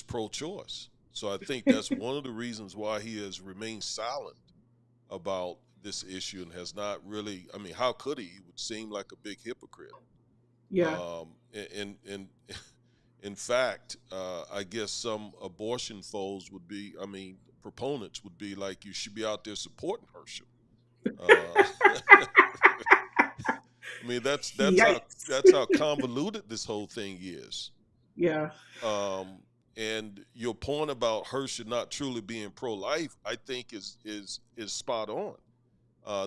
pro-choice? So I think that's one of the reasons why he has remained silent about this issue and has not really. I mean, how could he? He would seem like a big hypocrite. yeah, In in fact, I guess some abortion foes would be. I mean, proponents would be like, you should be out there supporting Herschel. Uh, I mean, yikes. that's how convoluted this whole thing is. Yeah, Um, and your point about Herschel not truly being pro-life, I think is spot on.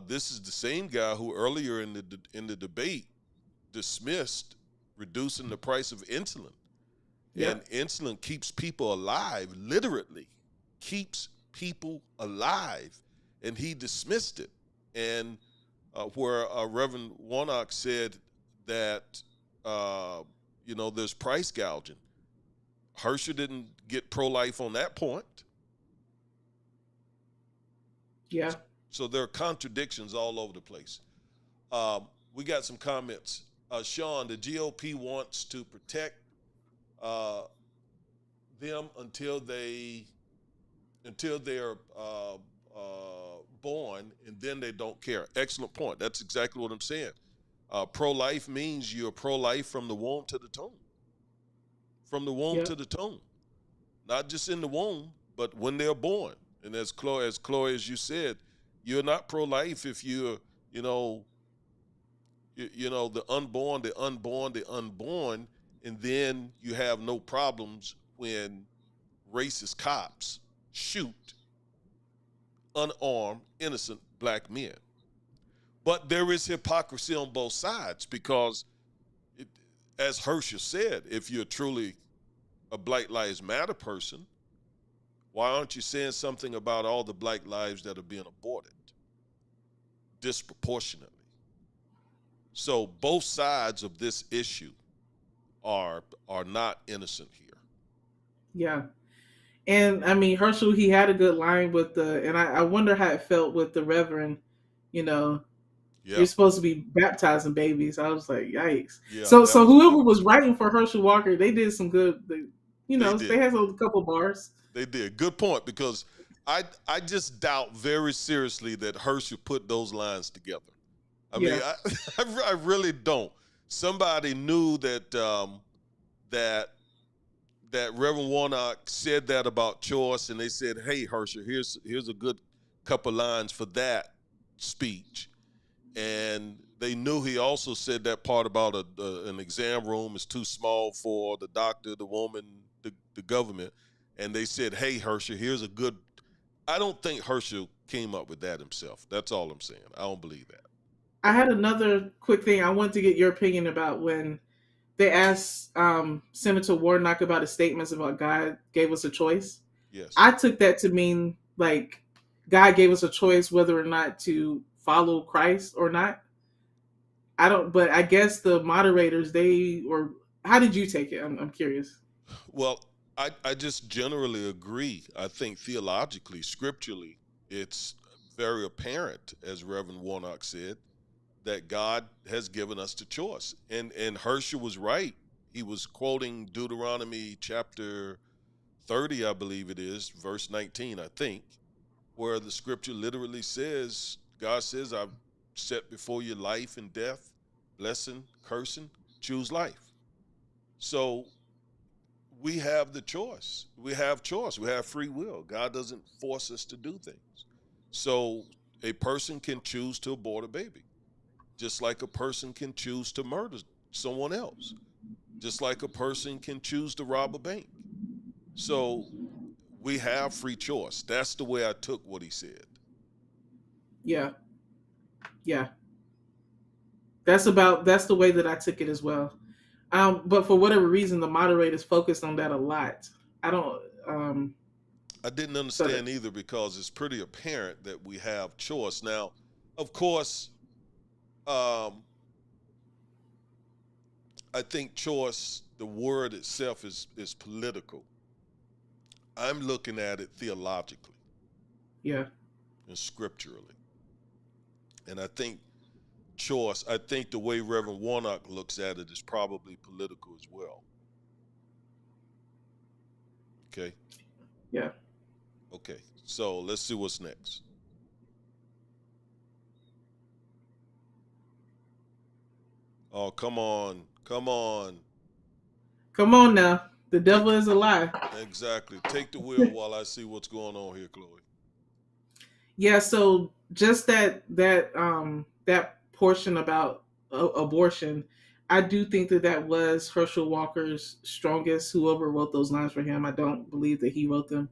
This is the same guy who earlier in the debate dismissed reducing the price of insulin, yeah, and insulin keeps people alive, literally keeps people alive, and he dismissed it. And where Reverend Warnock said that uh, there's price gouging. Herschel didn't get pro-life on that point. yeah. So there are contradictions all over the place. We got some comments. Sean, the GOP wants to protect uh, them until they're born, and then they don't care. Excellent point. That's exactly what I'm saying. Pro-life means you're pro-life from the womb to the tomb. From the womb Yeah. to the tomb, not just in the womb, but when they're born. And as Chloe, as you said, you're not pro-life if you're, the unborn, the unborn, and then you have no problems when racist cops shoot unarmed, innocent black men. But there is hypocrisy on both sides because, as Herschel said, if you're truly a Black Lives Matter person, why aren't you saying something about all the black lives that are being aborted disproportionately? So both sides of this issue are not innocent here. Yeah. And I mean, Herschel, he had a good line with and I wonder how it felt with the Reverend, you know, Yeah, you're supposed to be baptizing babies. I was like, yikes. yeah, that So was whoever was writing for Herschel Walker, they did some good, they they did. had a couple bars. They did. Good point, because I just doubt very seriously that Herschel put those lines together. I mean, Yeah. I really don't. Somebody knew that Reverend Warnock said that about choice, and they said, "Hey, Herschel, here's a good couple lines for that speech." And they knew he also said that part about an exam room is too small for the doctor, the woman, the government. And they said, "Hey, Herschel, here's a good." I don't think Herschel came up with that himself. That's all I'm saying. I don't believe that. I had another quick thing. I wanted to get your opinion about when they asked Senator Warnock about his statements about God gave us a choice. Yes. I took that to mean like God gave us a choice whether or not to follow Christ or not. I don't, but I guess the moderators, they, or how did you take it? I'm curious. Well, I just generally agree. I think theologically, scripturally, it's very apparent, as Reverend Warnock said, that God has given us the choice. And Herschel was right. He was quoting Deuteronomy chapter 30, I believe it is, verse 19, I think, where the scripture literally says, God says, I've set before you life and death, blessing, cursing, choose life. So we have the choice. We have choice. We have free will. God doesn't force us to do things. So a person can choose to abort a baby, just like a person can choose to murder someone else, just like a person can choose to rob a bank. So we have free choice. That's the way I took what he said. Yeah, yeah. That's the way that I took it as well. But for whatever reason, the moderators focused on that a lot. I don't. I didn't So that, understand either because it's pretty apparent that we have choice. Now, of course, um, I think choice, the word itself is political. I'm looking at it theologically yeah, and scripturally. And I think the way Reverend Warnock looks at it is probably political as well. Okay. yeah. Okay. So let's see what's next. Oh, come on. Come on. Come on now, the devil Take is a lie. exactly. Take the wheel while I see what's going on here, Chloe. Yeah. So just that portion about abortion, I do think that that was Herschel Walker's strongest. Whoever wrote those lines for him, I don't believe that he wrote them.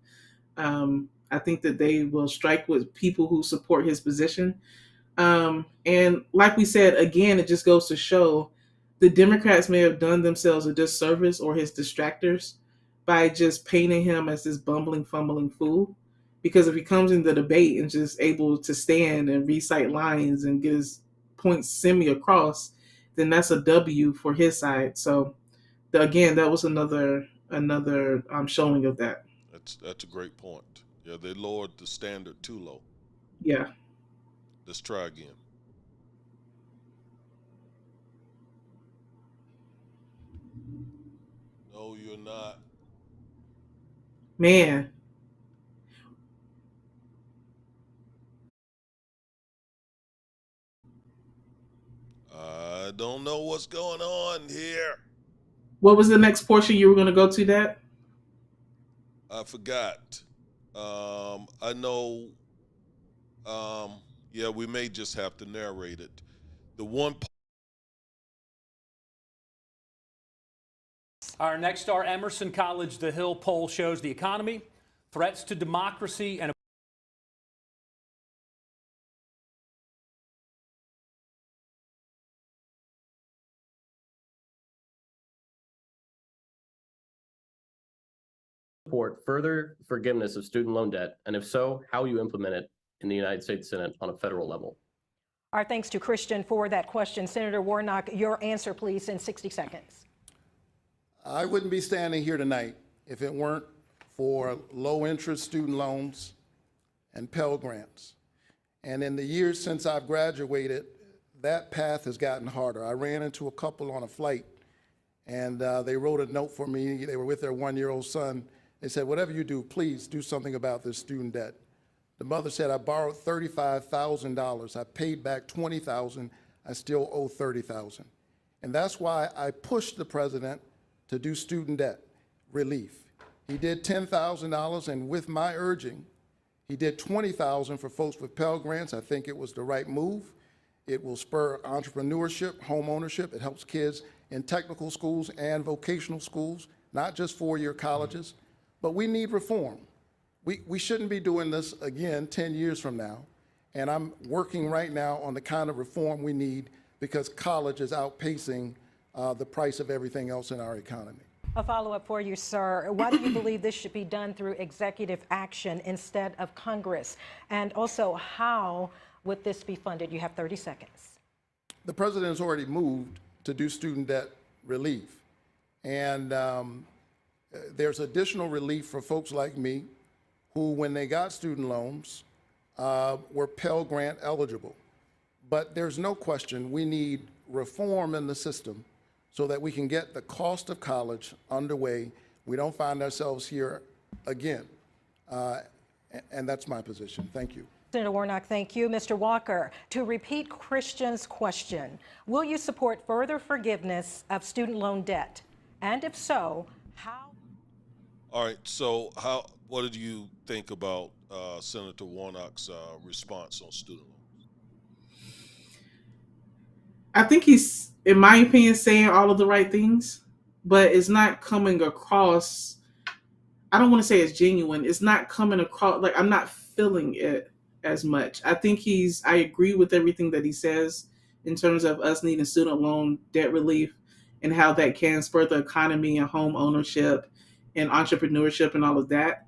I think that they will strike with people who support his position. And like we said, again, it just goes to show the Democrats may have done themselves a disservice or his distractors by just painting him as this bumbling, fumbling fool. Because if he comes in the debate and just able to stand and recite lines and get his points semi across, then that's a W for his side. So again, that was another showing of that. That's a great point. Yeah, they lowered the standard too low. Yeah, Let's try again. No, you're not. man. I don't know what's going on here. What was the next portion you were going to go to? That I forgot. I know. Um, yeah, we may just have to narrate it. The one. Our next star, Emerson College The Hill poll shows the economy, threats to democracy, and support further forgiveness of student loan debt? And if so, how will you implement it in the United States Senate on a federal level? Our thanks to Christian for that question. Senator Warnock, your answer, please, in 60 seconds. I wouldn't be standing here tonight if it weren't for low-interest student loans and Pell Grants. And in the years since I've graduated, that path has gotten harder. I ran into a couple on a flight, and they wrote a note for me. They were with their one-year-old son. They said, whatever you do, please do something about this student debt. The mother said, I borrowed $35,000. I paid back $20,000. I still owe $30,000. And that's why I pushed the president to do student debt relief. He did $10,000, and with my urging, he did $20,000 for folks with Pell Grants. I think it was the right move. It will spur entrepreneurship, home ownership. It helps kids in technical schools and vocational schools, not just four-year colleges. But we need reform. We shouldn't be doing this again 10 years from now. And I'm working right now on the kind of reform we need because college is outpacing the price of everything else in our economy. A follow-up for you, sir. Why do you believe this should be done through executive action instead of Congress? And also, how would this be funded? You have 30 seconds. The president has already moved to do student debt relief. And there's additional relief for folks like me who, when they got student loans, were Pell Grant eligible. But there's no question we need reform in the system so that we can get the cost of college underway. We don't find ourselves here again. And that's my position. Thank you. Senator Warnock, thank you. Mr. Walker, to repeat Christian's question, will you support further forgiveness of student loan debt? And if so, how? All right, so what did you think about Senator Warnock's response on student loans? I think he's, in my opinion, saying all of the right things, but it's not coming across. I don't want to say it's genuine. It's not coming across, like, I'm not feeling it as much. I think I agree with everything that he says in terms of us needing student loan debt relief and how that can spur the economy and home ownership and entrepreneurship and all of that.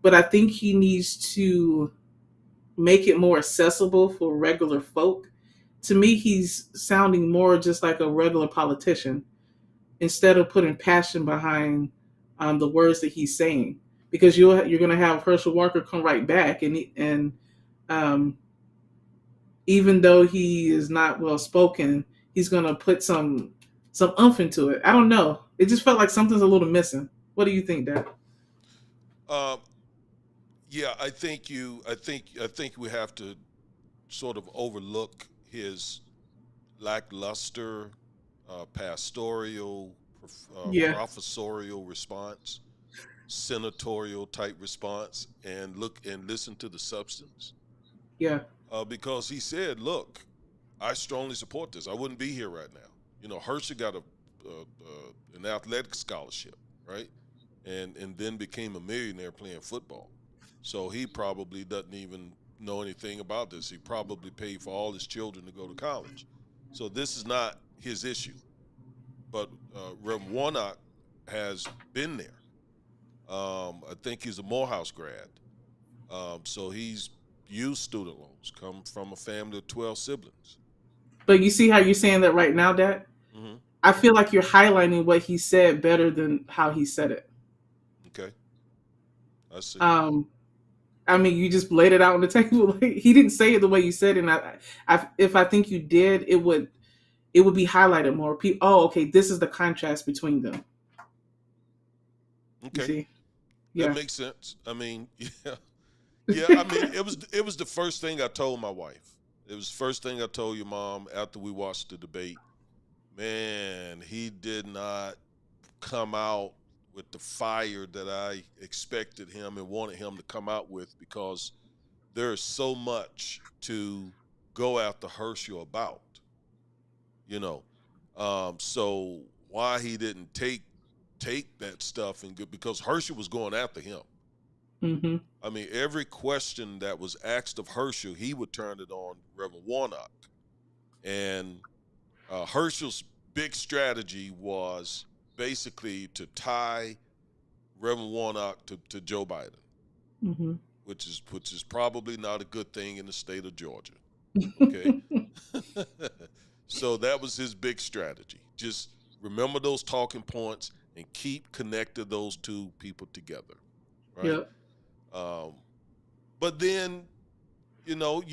But I think he needs to make it more accessible for regular folk. To me, he's sounding more just like a regular politician instead of putting passion behind the words that he's saying. Because you're going to have Herschel Walker come right back, and even though he is not well spoken, he's going to put some oomph into it. I don't know. It just felt like something's a little missing. What do you think, Dad? Yeah, I think we have to sort of overlook his lackluster pastoral, professorial response, senatorial type response, and listen to the substance. Yeah. Because he said, "Look, I strongly support this. I wouldn't be here right now. You know, Herschel got an athletic scholarship, right, and then became a millionaire playing football. So he probably doesn't even know anything about this. He probably paid for all his children to go to college. So this is not his issue. But Reverend Warnock has been there. I think he's a Morehouse grad. So he's used student loans, come from a family of 12 siblings. But you see how you're saying that right now, Dad? Mm-hmm. I feel like you're highlighting what he said better than how he said it. Okay. I see. I mean, you just laid it out on the table. He didn't say it the way you said it. And if I think you did, it would be highlighted more. Oh, okay, this is the contrast between them. Okay. You see? Yeah. That makes sense. I mean, yeah. I mean, it was the first thing I told my wife. It was the first thing I told your mom after we watched the debate. Man, he did not come out with the fire that I expected him and wanted him to come out with, because there is so much to go after Herschel about, you know. So why he didn't take that stuff and because Herschel was going after him. Mm-hmm. I mean, every question that was asked of Herschel, he would turn it on Reverend Warnock. And Herschel's big strategy was basically to tie Reverend Warnock to Joe Biden, Mm-hmm. which is probably not a good thing in the state of Georgia. Okay. So that was his big strategy. Just remember those talking points and keep connecting those two people together. Right. Yep. But then, you know,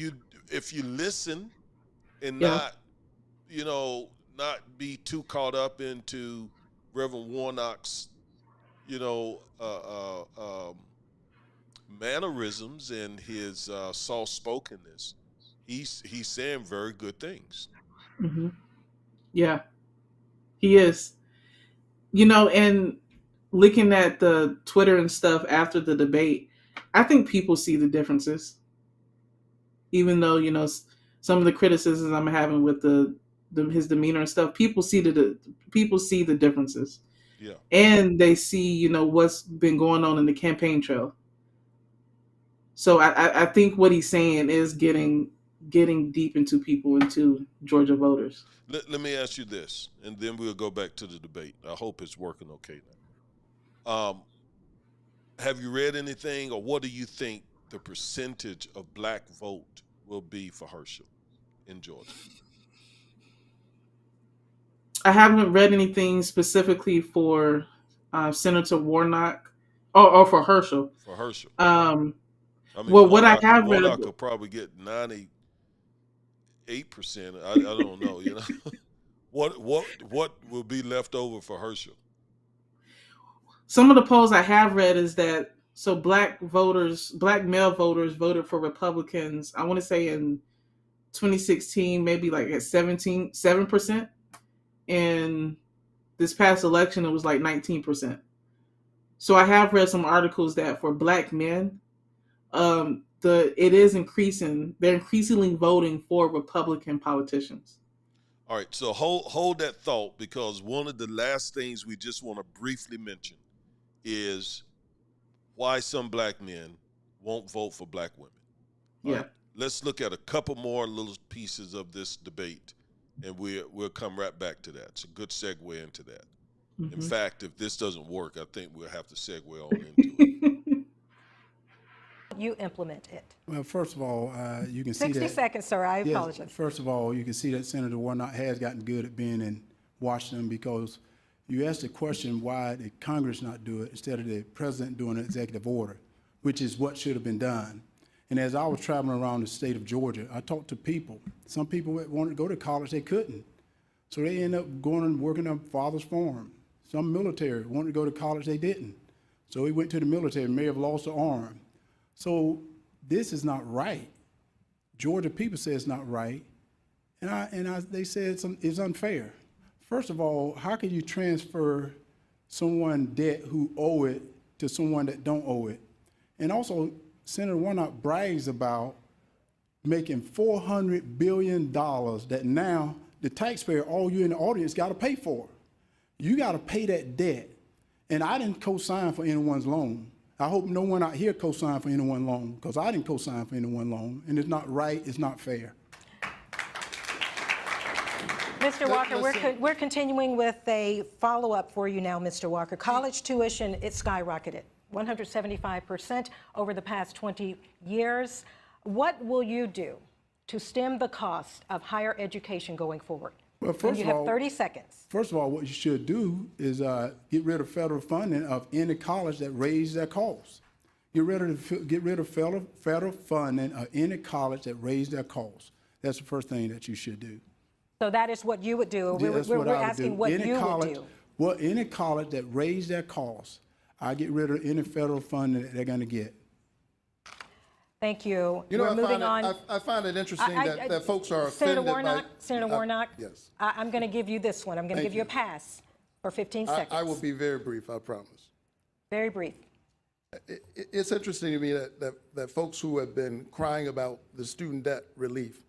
if you listen and not be too caught up into Reverend Warnock's, mannerisms and his soft-spokenness, he's saying very good things. Mm-hmm. Yeah, he is. And looking at the Twitter and stuff after the debate, I think people see the differences. Even though, some of the criticisms I'm having with his demeanor and stuff, people see the differences. Yeah. And they see, what's been going on in the campaign trail. So I think what he's saying is getting deep into people, into Georgia voters. Let me ask you this, and then we'll go back to the debate. I hope it's working okay now. Have you read anything, or what do you think the percentage of black vote will be for Herschel in Georgia? I haven't read anything specifically for Senator Warnock or for Herschel. For Herschel. Um, I mean, well, what I have read, Warnock could probably get 98%. I don't know, you know. What will be left over for Herschel? some of the polls I have read is that so black male voters voted for Republicans. I want to say in 2016, maybe like at 7%. And this past election, it was like 19%. So I have read some articles that for black men, it is increasing. They're increasingly voting for Republican politicians. All right, so hold that thought, because one of the last things we just want to briefly mention is why some black men won't vote for black women. All Yeah. right, let's look at a couple more little pieces of this debate, and we'll come right back to that. It's a good segue into that. Mm-hmm. In fact, if this doesn't work, I think we'll have to segue on into it. You implement it. Well, first of all, you can see that. 60 seconds, sir. I apologize. Yes, first of all, you can see that Senator Warnock has gotten good at being in Washington, because you asked the question, why did Congress not do it instead of the president doing an executive order, which is what should have been done. And as I was traveling around the state of Georgia, I talked to people. Some people that wanted to go to college, they couldn't. So they ended up going and working on father's farm. Some military wanted to go to college, they didn't. So he went to the military, may have lost an arm. So this is not right. Georgia people say it's not right, they say it's unfair. First of all, how can you transfer someone debt who owe it to someone that don't owe it? And also, Senator Warnock brags about making $400 billion that now the taxpayer, all you in the audience, got to pay for. You got to pay that debt. And I didn't co-sign for anyone's loan. I hope no one out here co-signed for anyone's loan, because I didn't co-sign for anyone's loan, and it's not right, it's not fair. Mr. Walker, we're continuing with a follow-up for you now, Mr. Walker. College tuition, it skyrocketed 175% over the past 20 years. What will you do to stem the cost of higher education going forward? Well, first you of have all, 30 seconds. First of all, what you should do is get rid of federal funding of any college that raised their costs. Get rid of federal funding of any college that raised their costs. That's the first thing that you should do. So that is what you would do. We're asking what you would do. Well, any college that raised their costs, I get rid of any federal funding that they're going to get. Thank you. You know, We're moving on. I find it interesting that folks are offended Senator Warnock, yes. I'm going to give you this one. I'm going to give you a pass for 15 seconds. I will be very brief, I promise. Very brief. It's interesting to me that folks who have been crying about the student debt relief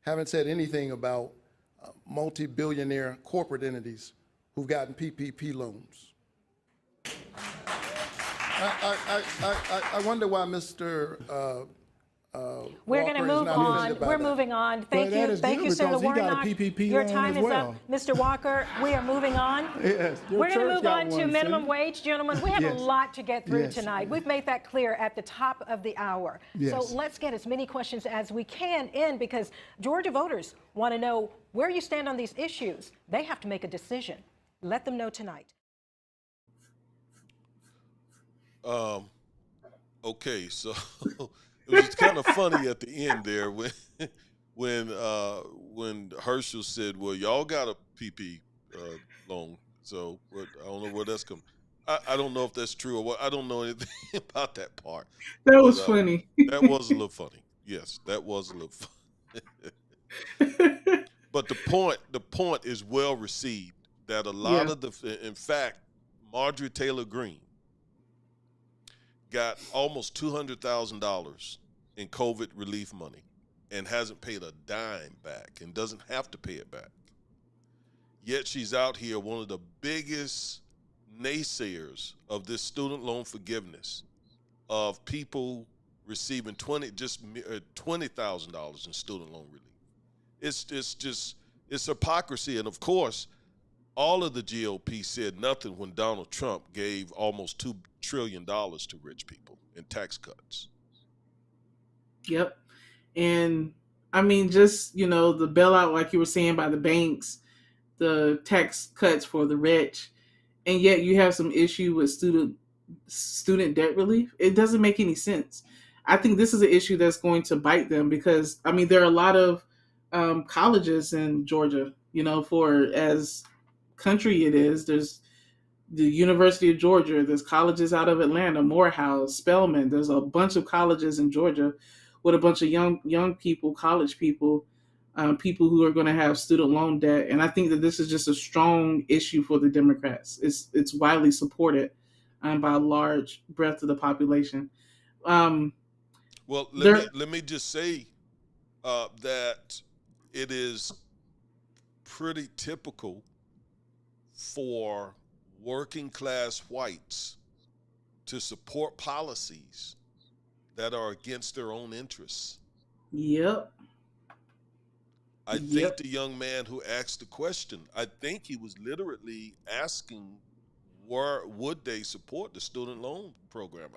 haven't said anything about multi-billionaire corporate entities who've gotten PPP loans. I wonder why Mr. We're going to move on. We're moving on. Thank you. Thank you, Senator Warnock. Your time is up. Mr. Walker, we are moving on. Yes, we're going to move on to minimum wage, gentlemen. We have yes. a lot to get through yes. tonight. We've made that clear at the top of the hour. Yes. So let's get as many questions as we can in, because Georgia voters want to know where you stand on these issues. They have to make a decision. Let them know tonight. Okay, so it was kind of funny at the end there when Herschel said, "Well, y'all got a PP loan, so I don't know where that's coming." I don't know if that's true or what. I don't know anything about that part. That was funny. That was a little funny. Yes, that was a little funny. But the point is well received. That a lot of in fact, Marjorie Taylor Greene got almost $200,000 in COVID relief money and hasn't paid a dime back and doesn't have to pay it back. Yet she's out here, one of the biggest naysayers of this student loan forgiveness, of people receiving $20,000 in student loan relief. It's hypocrisy. And of course, all of the GOP said nothing when Donald Trump gave almost $2 trillion to rich people in tax cuts. Yep. And I mean, just, the bailout, like you were saying, by the banks, the tax cuts for the rich, and yet you have some issue with student debt relief. It doesn't make any sense. I think this is an issue that's going to bite them because, I mean, there are a lot of colleges in Georgia, for as country it is. There's the University of Georgia, there's colleges out of Atlanta, Morehouse, Spelman. There's a bunch of colleges in Georgia with a bunch of young people, college people, people who are going to have student loan debt. And I think that this is just a strong issue for the Democrats. It's widely supported by a large breadth of the population. Well, let me just say that it is pretty typical for working class whites to support policies that are against their own interests. Yep. I think the young man who asked the question, I think he was literally asking where would they support the student loan program.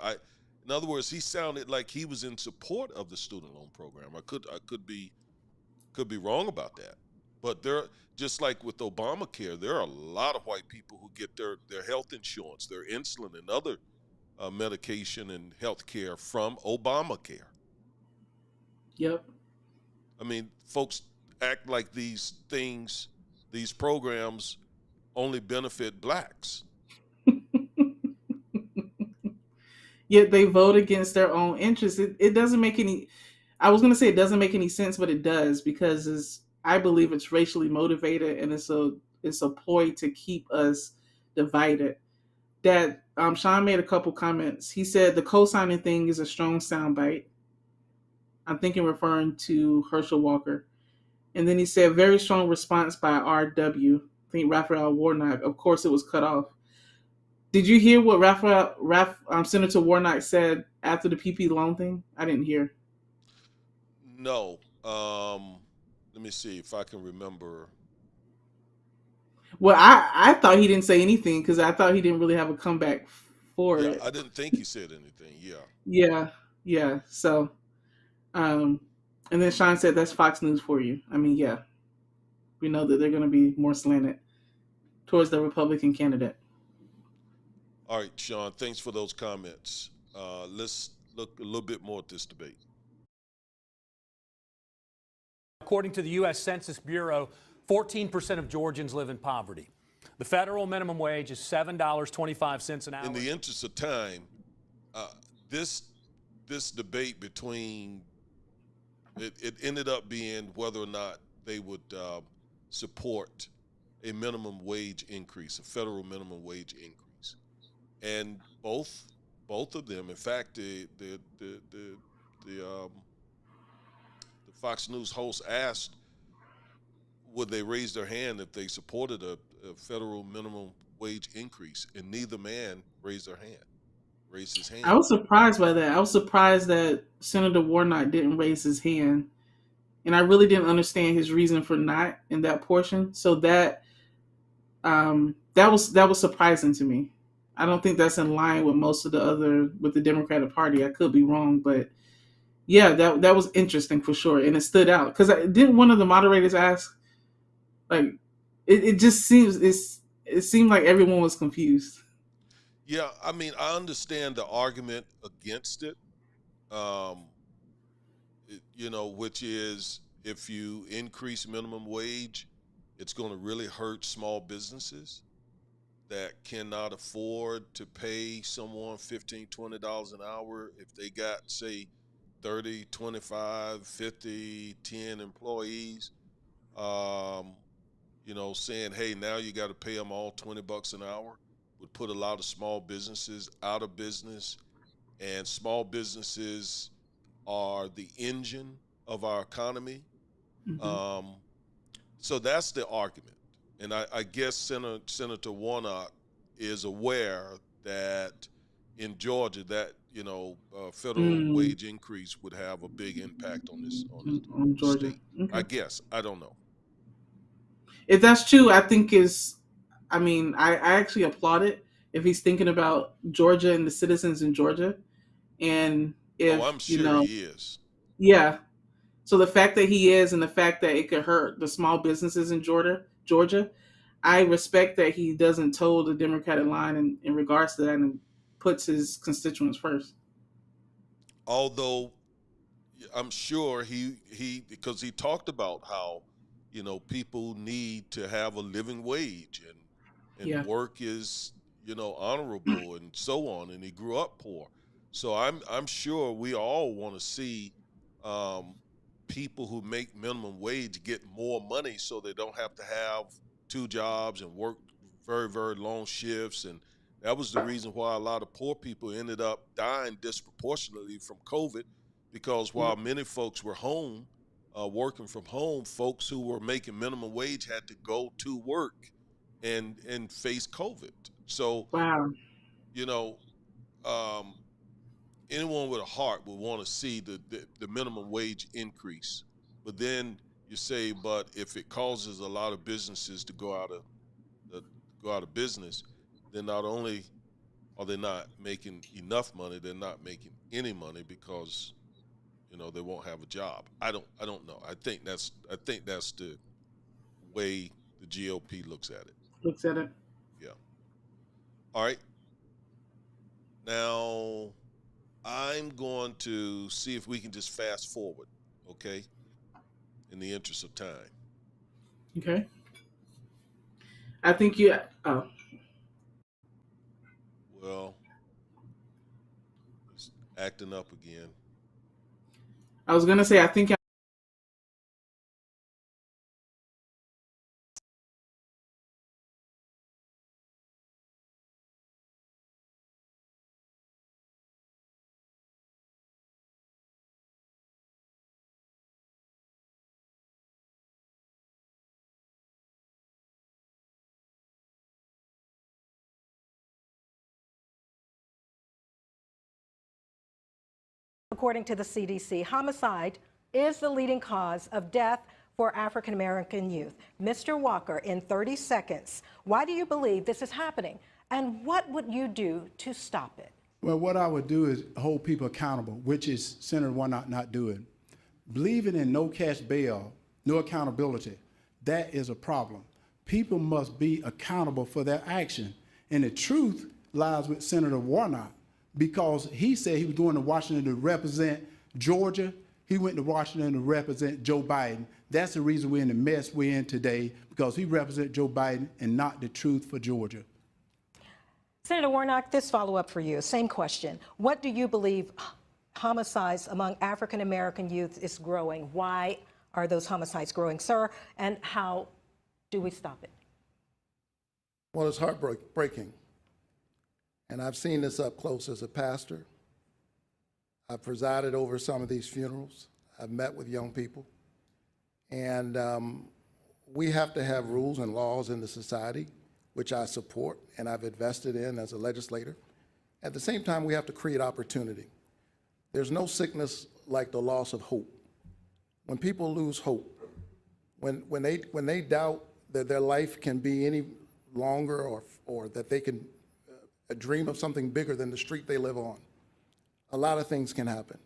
In other words, he sounded like he was in support of the student loan program. I could be wrong about that. But just like with Obamacare, there are a lot of white people who get their health insurance, their insulin and other medication and health care from Obamacare. Yep. I mean, folks act like these programs only benefit blacks. Yet they vote against their own interests. It doesn't make any, I was going to say it doesn't make any sense, but it does, because I believe it's racially motivated, and it's a ploy to keep us divided. That Sean made a couple comments. He said the co-signing thing is a strong soundbite. I'm thinking referring to Herschel Walker. And then he said very strong response by RW. I think Raphael Warnock. Of course, it was cut off. Did you hear what Senator Warnock said after the PP loan thing? I didn't hear. No. Let me see if I can remember. Well, I thought he didn't say anything because I thought he didn't really have a comeback for it. I didn't think he said anything. Yeah. So, and then Sean said that's Fox News for you. I mean, yeah, we know that they're going to be more slanted towards the Republican candidate. All right, Sean, thanks for those comments. Let's look a little bit more at this debate. According to the U.S. Census Bureau, 14% of Georgians live in poverty. The federal minimum wage is $7.25 an hour. In the interest of time, this debate between it ended up being whether or not they would support a minimum wage increase, a federal minimum wage increase, and both of them, in fact, the Fox News host asked would they raise their hand if they supported a federal minimum wage increase, and neither man raised his hand. I was surprised by that. I was surprised that Senator Warnock didn't raise his hand, and I really didn't understand his reason for not in that portion. So that was surprising to me. I don't think that's in line with most of with the Democratic Party. I could be wrong, but yeah, that was interesting for sure, and it stood out because didn't one of the moderators ask, like, it just seemed like everyone was confused. Yeah, I mean, I understand the argument against it, which is if you increase minimum wage, it's going to really hurt small businesses that cannot afford to pay someone $15, $20 an hour if they got, say, 30, 25, 50, 10 employees, saying, hey, now you got to pay them all $20 an hour would put a lot of small businesses out of business. And small businesses are the engine of our economy. Mm-hmm. So that's the argument. And I guess Senator Warnock is aware that in Georgia, that federal Mm, wage increase would have a big impact on this on Georgia. state. I Okay. guess I don't know. If that's true, I think I mean, I actually applaud it if he's thinking about Georgia and the citizens in Georgia. And Oh, if, I'm sure he is. yeah. So the fact that he is and the fact that it could hurt the small businesses in Georgia, I respect that he doesn't toe the Democratic line in regards to that and puts his constituents first. Although I'm sure he because he talked about how people need to have a living wage and Yeah. work is honorable and so on, and he grew up poor. So I'm sure we all want to see um, people who make minimum wage get more money so they don't have to have two jobs and work very, very long shifts. And that was the reason why a lot of poor people ended up dying disproportionately from COVID, because Yeah. while many folks were home, working from home, folks who were making minimum wage had to go to work and face COVID. So, Wow. you know, um, anyone with a heart would want to see the minimum wage increase. But then you say, but if it causes a lot of businesses to uh, go out of business, then not only are they not making enough money, they're not making any money because they won't have a job. I don't know. I think that's the way the GOP looks at it. Looks at it. Yeah. All right. Now I'm going to see if we can just fast forward, okay? In the interest of time. Okay. I think you. Oh, Well, it's acting up again. I was gonna say I think According to the CDC, homicide is the leading cause of death for African American youth. Mr. Walker, in 30 seconds, why do you believe this is happening? And what would you do to stop it? Well, what I would do is hold people accountable, which is Senator Warnock not doing. Believing in no cash bail, no accountability, that is a problem. People must be accountable for their action. And the truth lies with Senator Warnock, because he said he was going to Washington to represent Georgia. He went to Washington to represent Joe Biden. That's the reason we're in the mess we're in today, because he represents Joe Biden and not the truth for Georgia. Senator Warnock, this follow-up for you. Same question. What do you believe homicides among African American youth is growing? Why are those homicides growing, sir? And how do we stop it? Well, it's heartbreaking. And I've seen this up close as a pastor. I've presided over some of these funerals. I've met with young people. And we have to have rules and laws in the society, which I support and I've invested in as a legislator. At the same time, we have to create opportunity. There's no sickness like the loss of hope. When people lose hope, when they doubt that their life can be any longer, or that they can dream of something bigger than the street they live on, a lot of things can happen.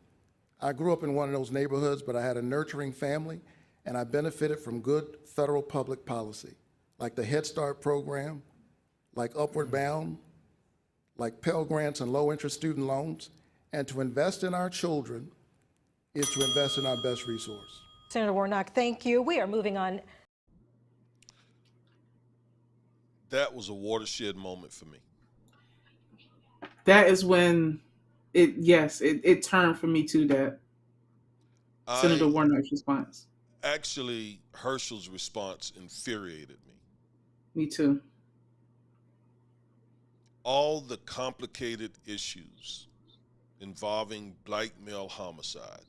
I grew up in one of those neighborhoods, but I had a nurturing family, and I benefited from good federal public policy, like the Head Start program, like Upward Bound, like Pell Grants and low-interest student loans. And to invest in our children is to invest in our best resource. Senator Warnock, thank you. We are moving on. That was a watershed moment for me. that is when it turned for me to that Senator I Warnock's response. actually Herschel's response infuriated me. Me too. All the complicated issues involving black male homicide,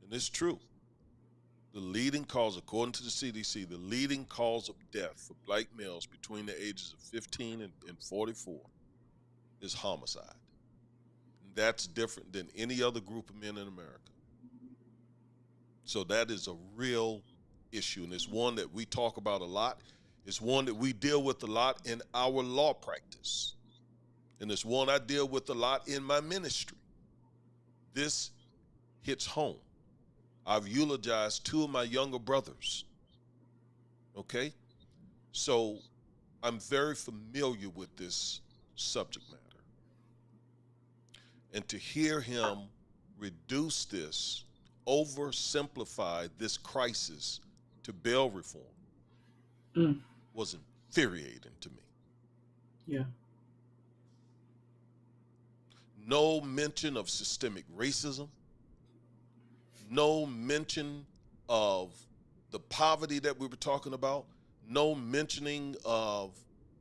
and it's true. The leading cause, according to the CDC, the leading cause of death for black males between the ages of 15 and 44 is homicide. That's different than any other group of men in America. So that is a real issue, and it's one that we talk about a lot. It's one that we deal with a lot in our law practice, and it's one I deal with a lot in my ministry. This hits home. I've eulogized two of my younger brothers, okay? So I'm very familiar with this subject matter. And to hear him reduce this, oversimplify this crisis to bail reform Mm, was infuriating to me. yeah. No mention of systemic racism, no mention of the poverty that we were talking about, no mentioning of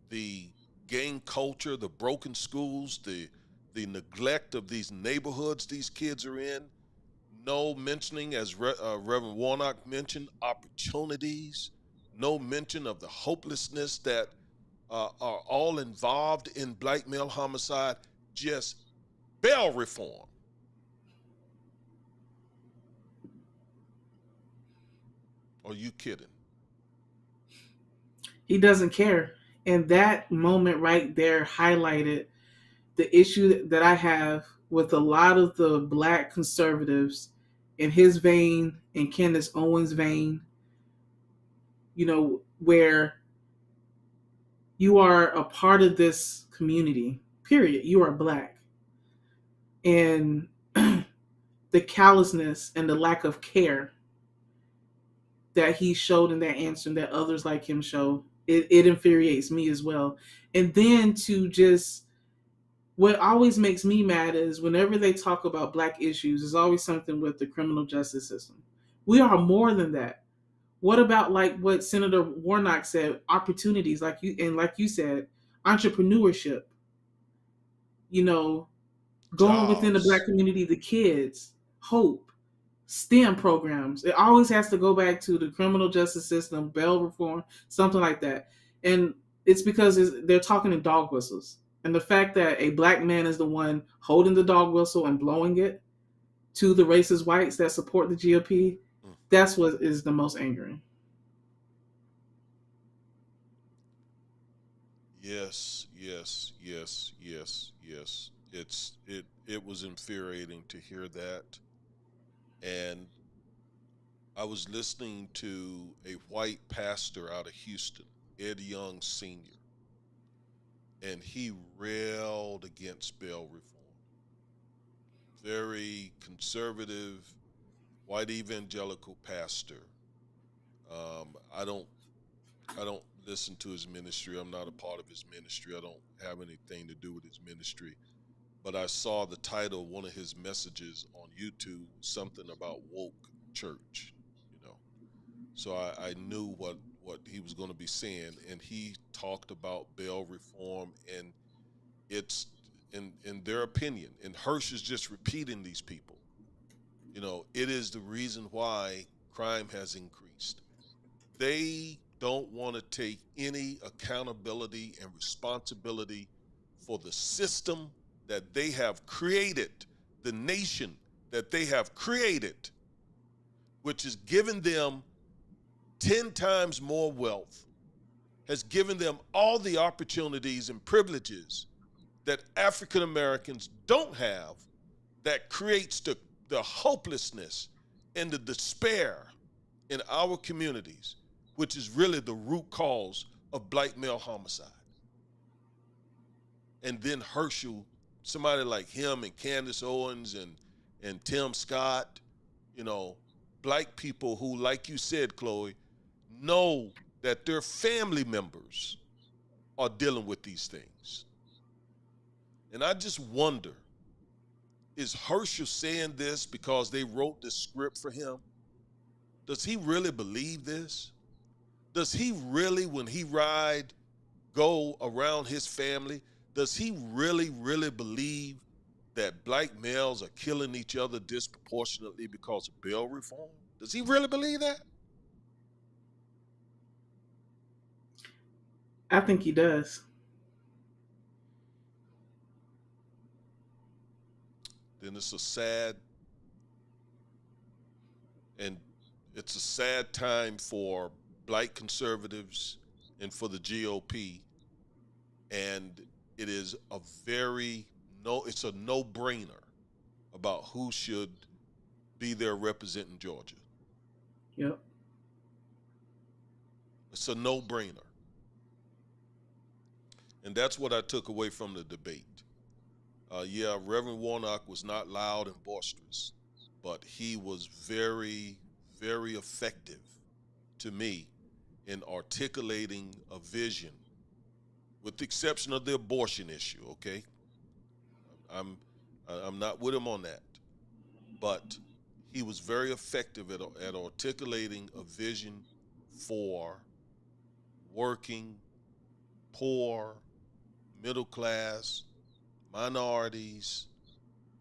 the gang culture, the broken schools, the neglect of these neighborhoods these kids are in, no mentioning, as Reverend Warnock mentioned, opportunities, no mention of the hopelessness that are all involved in black male homicide, just bail reform. Are you kidding? He doesn't care. And that moment right there highlighted the issue that I have with a lot of the black conservatives in his vein and Candace Owens' vein, where you are a part of this community, period. You are black. And the callousness and the lack of care that he showed in that answer and that others like him show, it infuriates me as well. And then to just, what always makes me mad is whenever they talk about black issues, there's always something with the criminal justice system. We are more than that. What about like what Senator Warnock said, opportunities, like you said, entrepreneurship, going within the black Jobs. community, the kids, hope, STEM programs. It always has to go back to the criminal justice system, bail reform, something like that. And it's because they're talking in dog whistles. And the fact that a black man is the one holding the dog whistle and blowing it to the racist whites that support the GOP, Mm. that's what is the most angering. Yes, yes, yes, yes, yes. It was infuriating to hear that. And I was listening to a white pastor out of Houston, Ed Young Sr., and he railed against bail reform. Very conservative, white evangelical pastor. I don't listen to his ministry. I'm not a part of his ministry. I don't have anything to do with his ministry. But I saw the title of one of his messages on YouTube, something about woke church, you know. So I knew what he was going to be saying, and he talked about bail reform, and it's in their opinion, and Herschel is just repeating these people. It is the reason why crime has increased. They don't want to take any accountability and responsibility for the system that they have created, the nation that they have created, which has given them 10 times more wealth, has given them all the opportunities and privileges that African Americans don't have, that creates the hopelessness and the despair in our communities, which is really the root cause of black male homicide. And then Herschel, somebody like him and Candace Owens and Tim Scott, you know, black people who, like you said, Chloe, know that their family members are dealing with these things. And I just wonder, is Herschel saying this because they wrote the script for him? Does he really believe this? Does he really, when he go around his family, does he really, really believe that black males are killing each other disproportionately because of bail reform? Does he really believe that? I think he does. then it's a sad and it's a sad time for black conservatives and for the GOP. And it is a it's a no-brainer about who should be there representing Georgia. Yep. It's a no-brainer. And that's what I took away from the debate. Yeah, Reverend Warnock was not loud and boisterous, but he was very, very effective to me in articulating a vision, with the exception of the abortion issue, okay? I'm not with him on that. But he was very effective at articulating a vision for working, poor, middle class, minorities.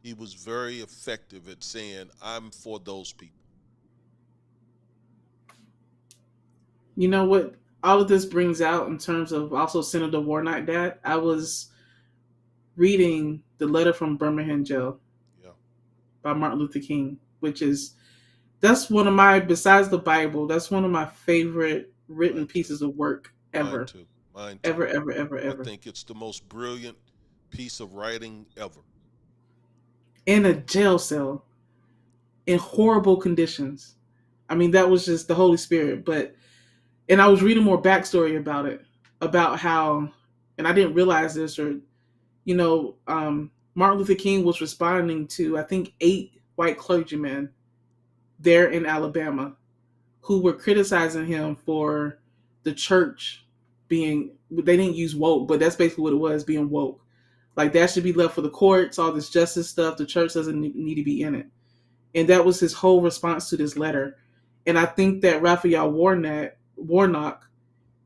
He was very effective at saying, I'm for those people. You know what all of this brings out in terms of also Senator Warnock, Dad? I was reading the letter from Birmingham jail by Martin Luther King, that's one of my, besides the Bible, that's one of my favorite written pieces of work ever. Mine too. Ever. I think it's the most brilliant piece of writing ever. In a jail cell, in horrible conditions. I mean, that was just the Holy Spirit. And I was reading more backstory about it, about how, and I didn't realize this, Martin Luther King was responding to, I think, 8 white clergymen there in Alabama who were criticizing him for the church they didn't use woke, but that's basically what it was, being woke. Like, that should be left for the courts, all this justice stuff. The church doesn't need to be in it. And that was his whole response to this letter. And I think that Raphael Warnock,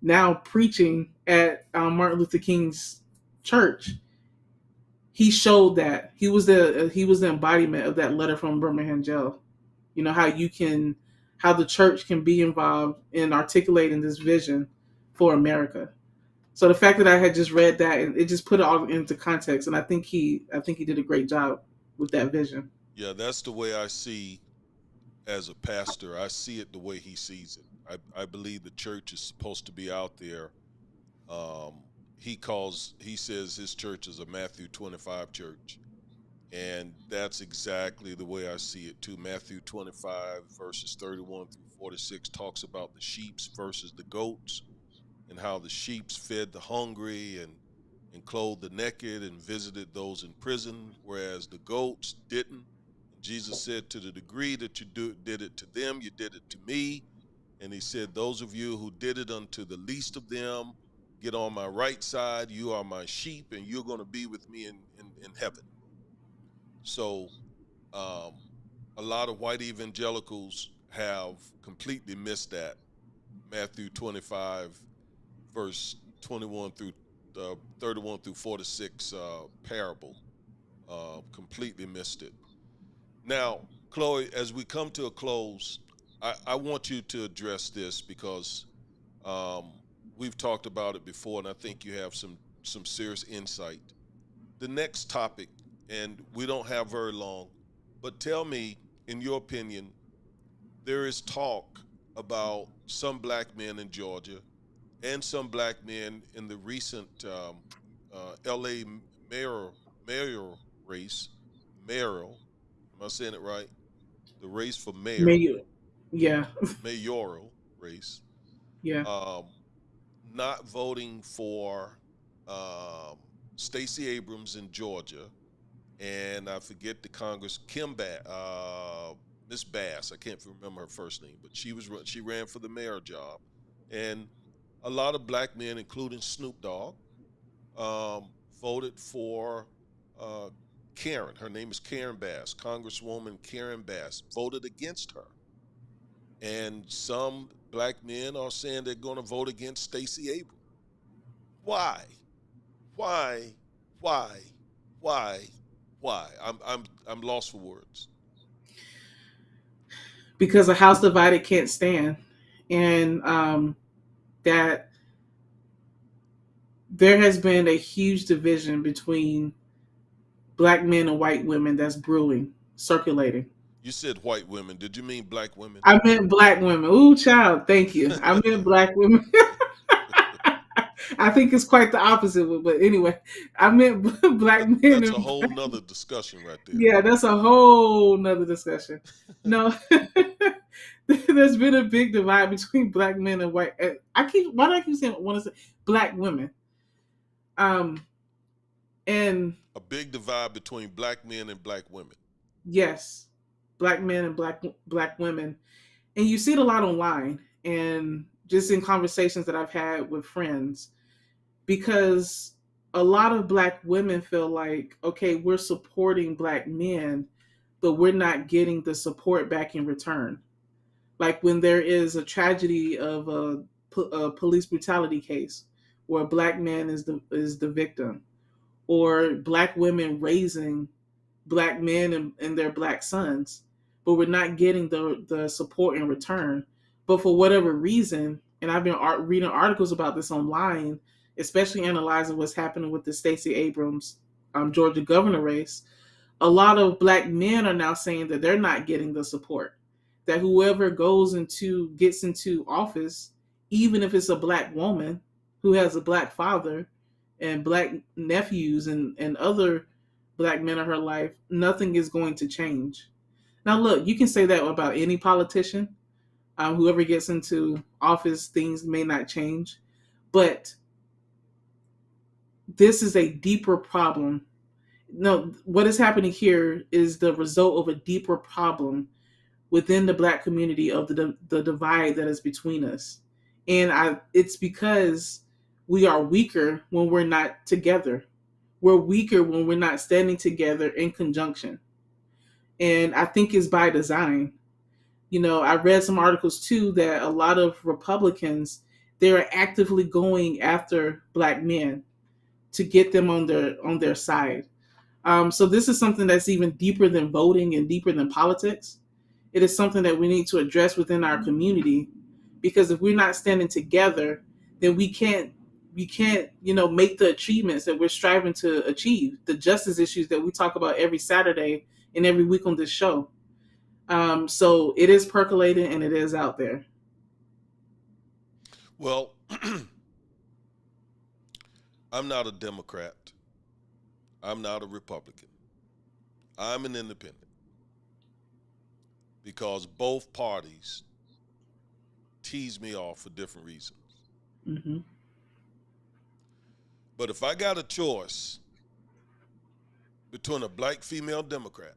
now preaching at Martin Luther King's church, he showed that he was the embodiment of that letter from Birmingham jail. You know, how the church can be involved in articulating this vision for America. So the fact that I had just read that, and it just put it all into context, and I think he did a great job with that vision. Yeah, that's the way I see, as a pastor, I see it the way he sees it. I believe the church is supposed to be out there. He says his church is a Matthew 25 church. And that's exactly the way I see it too. Matthew 25 verses 31 through 46 talks about the sheep versus the goats, and how the sheep fed the hungry and clothed the naked and visited those in prison, whereas the goats didn't. And Jesus said, to the degree that you did it to them, you did it to me. And he said, those of you who did it unto the least of them, get on my right side. You are my sheep, and you're going to be with me in heaven. So a lot of white evangelicals have completely missed that Matthew 25, verse 21 through 31 through 46 parable. Completely missed it. Now, Chloe, as we come to a close, I want you to address this, because we've talked about it before, and I think you have some serious insight. The next topic, and we don't have very long, but tell me, in your opinion, there is talk about some black men in Georgia and some black men in the recent LA mayoral race. Mayoral, am I saying it right? The race for mayor. Yeah. Mayoral race. Yeah. Not voting for Stacey Abrams in Georgia, and I forget the Congress, Miss Bass. I can't remember her first name, but she ran for the mayor job, and a lot of black men, including Snoop Dogg, voted for Karen. Her name is Karen Bass. Congresswoman Karen Bass voted against her, and some black men are saying they're going to vote against Stacey Abrams. Why? I'm lost for words. Because a house divided can't stand, and that there has been a huge division between black men and white women that's brewing, circulating. You said white women. Did you mean black women? I meant black women. Ooh, child, thank you. I meant black women. I think it's quite the opposite, but anyway, I meant black men That's a and whole nother discussion right there. yeah, that's a whole nother discussion. No, there's been a big divide between black men and white. Why do I keep saying want to say black women? And A big divide between black men and black women. yes, black men and black women, and you see it a lot online and just in conversations that I've had with friends, because a lot of black women feel like, okay, we're supporting black men, but we're not getting the support back in return. Like when there is a tragedy of a police brutality case where a black man is the victim, or black women raising black men and their black sons, but we're not getting the support in return. But for whatever reason, and I've been reading articles about this online, especially analyzing what's happening with the Stacey Abrams Georgia governor race, a lot of black men are now saying that they're not getting the support. That whoever gets into office, even if it's a black woman who has a black father and black nephews and other black men in her life, nothing is going to change. Now, look, you can say that about any politician. Whoever gets into office, things may not change. But this is a deeper problem. No, what is happening here is the result of a deeper problem within the black community of the divide that is between us. And it's because we are weaker when we're not together. We're weaker when we're not standing together in conjunction. And I think it's by design. I read some articles too that a lot of Republicans, they're actively going after black men to get them on their side. So this is something that's even deeper than voting and deeper than politics. It is something that we need to address within our community, because if we're not standing together, then we can't make the achievements that we're striving to achieve, the justice issues that we talk about every Saturday and every week on this show. So it is percolating and it is out there. Well, I'm not a Democrat. I'm not a Republican. I'm an independent because both parties tease me off for different reasons. Hmm. But if I got a choice between a black female Democrat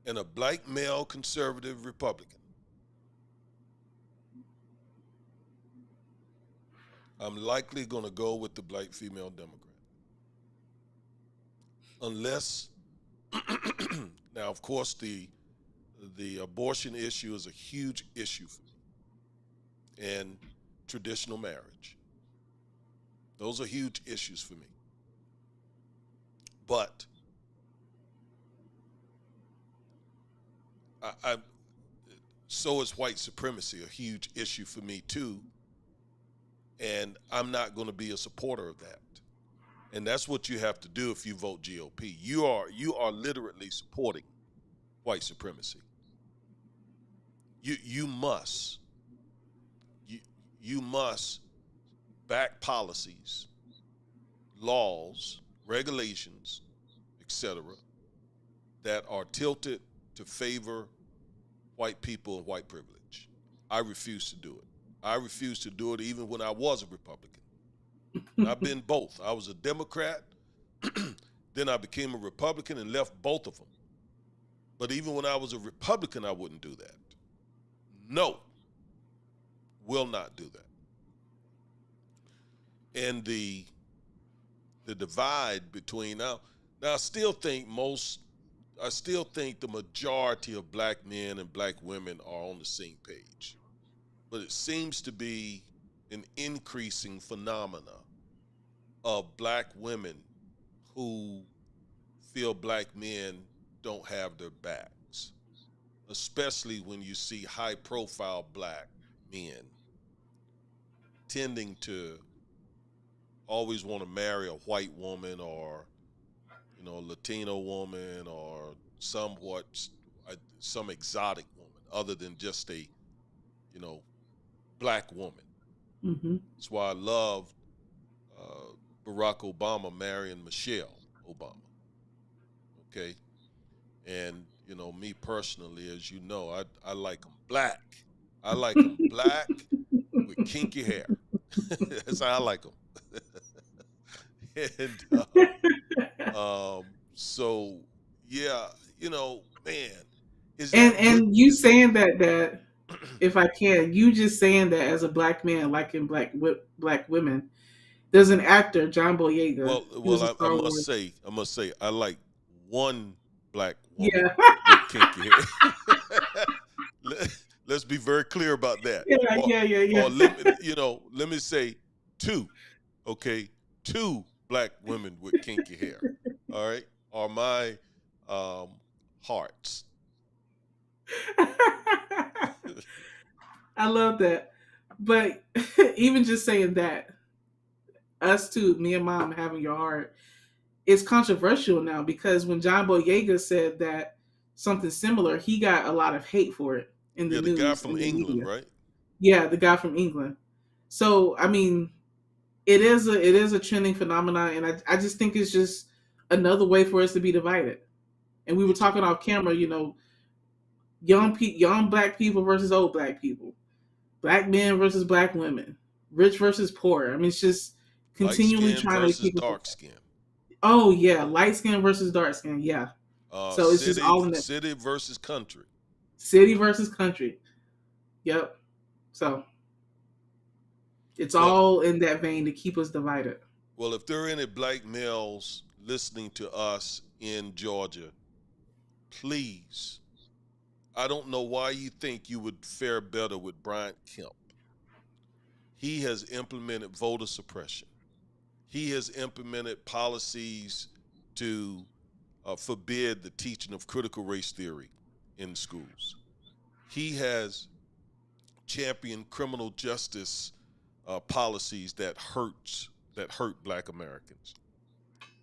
and a black male conservative Republican, I'm likely going to go with the black female Democrat. Unless, now, of course, the abortion issue is a huge issue for me, and traditional marriage. Those are huge issues for me. But so is white supremacy a huge issue for me too, and I'm not going to be a supporter of that. And that's what you have to do if you vote GOP. You are literally supporting white supremacy. You must back policies, laws, regulations, etc., that are tilted to favor white people and white privilege. I refuse to do it. I refuse to do it even when I was a Republican. And I've been both. I was a Democrat, then I became a Republican and left both of them. But even when I was a Republican, I wouldn't do that. No, will not do that. And the divide between now I still think the majority of black men and black women are on the same page. But it seems to be an increasing phenomena of black women who feel black men don't have their backs, especially when you see high profile black men tending to always want to marry a white woman or, Latino woman or some exotic woman other than just a, black woman. Hmm. That's why I loved Barack Obama marrying Michelle Obama. Okay. And, me personally, as you know, I like them black. I like them black with kinky hair. That's how I like them. and so, yeah, man, is And that good? and you saying that if I can, you just saying that as a black man liking black women. There's an actor, John Boyega. He was Well, a I Star must Wars. say, I like one black woman Yeah, with kinky hair. Let- Let's be very clear about that. yeah, Or, yeah, yeah, or yeah. let me say two. Okay, two black women with kinky hair. All right, are my um, hearts. I love that. But even just saying that, us two, me and mom having your heart, is controversial now because when John Boyega said that something similar, he got a lot of hate for it in the Yeah, the guy news from and the England, media. right? Yeah, the guy from England. So I mean, it is a trending phenomenon, and I just think it's just another way for us to be divided. And we Me were too. talking off camera, young black people versus old black people, black men versus black women, rich versus poor. I mean, it's just Light continually skin trying to versus keep us. dark skin. Oh yeah, light skin versus dark skin. Yeah. So it's just all in that City versus country. city versus country. Yep. So it's Well, all in that vein to keep us divided. if there are any black males listening to us in Georgia, please, I don't know why you think you would fare better with Bryant Kemp. He has implemented voter suppression. He has implemented policies to forbid the teaching of critical race theory in schools. He has championed criminal justice policies that hurt Black Americans,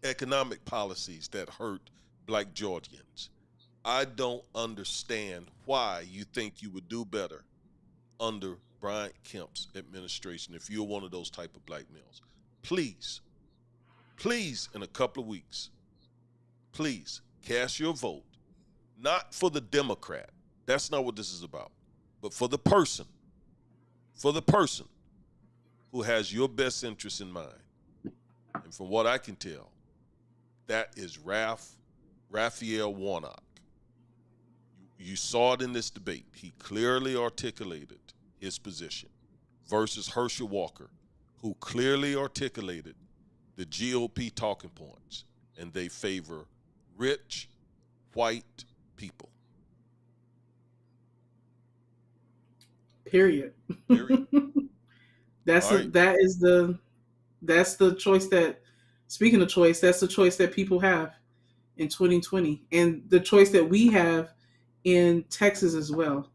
economic policies that hurt Black Georgians. I don't understand why you think you would do better under Bryant Kemp's administration if you're one of those type of black males. Please, please, in a couple of weeks, please cast your vote, not for the Democrat. That's not what this is about, but for the person who has your best interest in mind. And from what I can tell, that is Raphael Warnock. You saw it in this debate. He clearly articulated his position versus Herschel Walker, who clearly articulated the GOP talking points, and they favor rich, white people. Period. Period. that's All a, right. that is the that's the choice that speaking of choice, that's the choice that people have in 2020 and the choice that we have in Texas as well.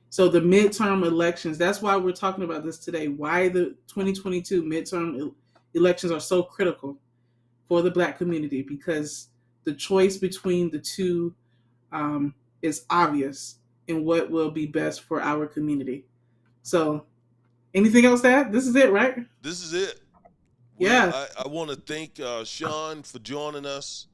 So the midterm elections, that's why we're talking about this today. Why the 2022 midterm elections are so critical for the black community because the choice between the two is obvious in what will be best for our community. So anything else to add? This is it, right? This is it. Well, Yeah. I want to thank Sean for joining us,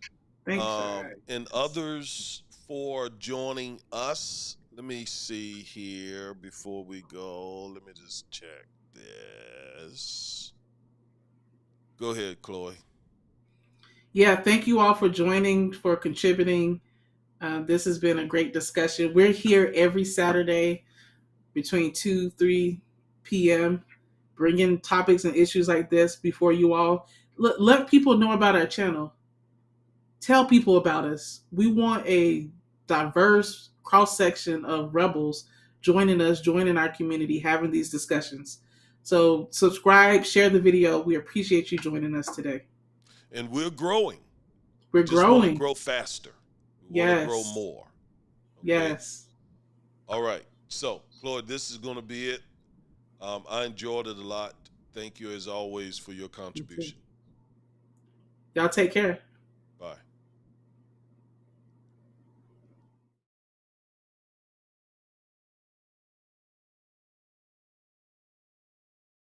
Thanks, Shad. and others for joining us. Let me see here before we go. Let me just check this. Go ahead, Chloe. Yeah, thank you all for joining, for contributing. This has been a great discussion. We're here every Saturday between 2, 3 p.m., bringing topics and issues like this before you all. Let people know about our channel. Tell people about us. We want a diverse cross section of rebels joining us, joining our community, having these discussions. So subscribe, share the video. We appreciate you joining us today. And we're growing. We're Just want to growing. grow faster. We want to grow Yes. more. Okay. Yes. All right. So, Chloe, this is going to be it. I enjoyed it a lot. Thank you as always for your contribution. Y'all take care.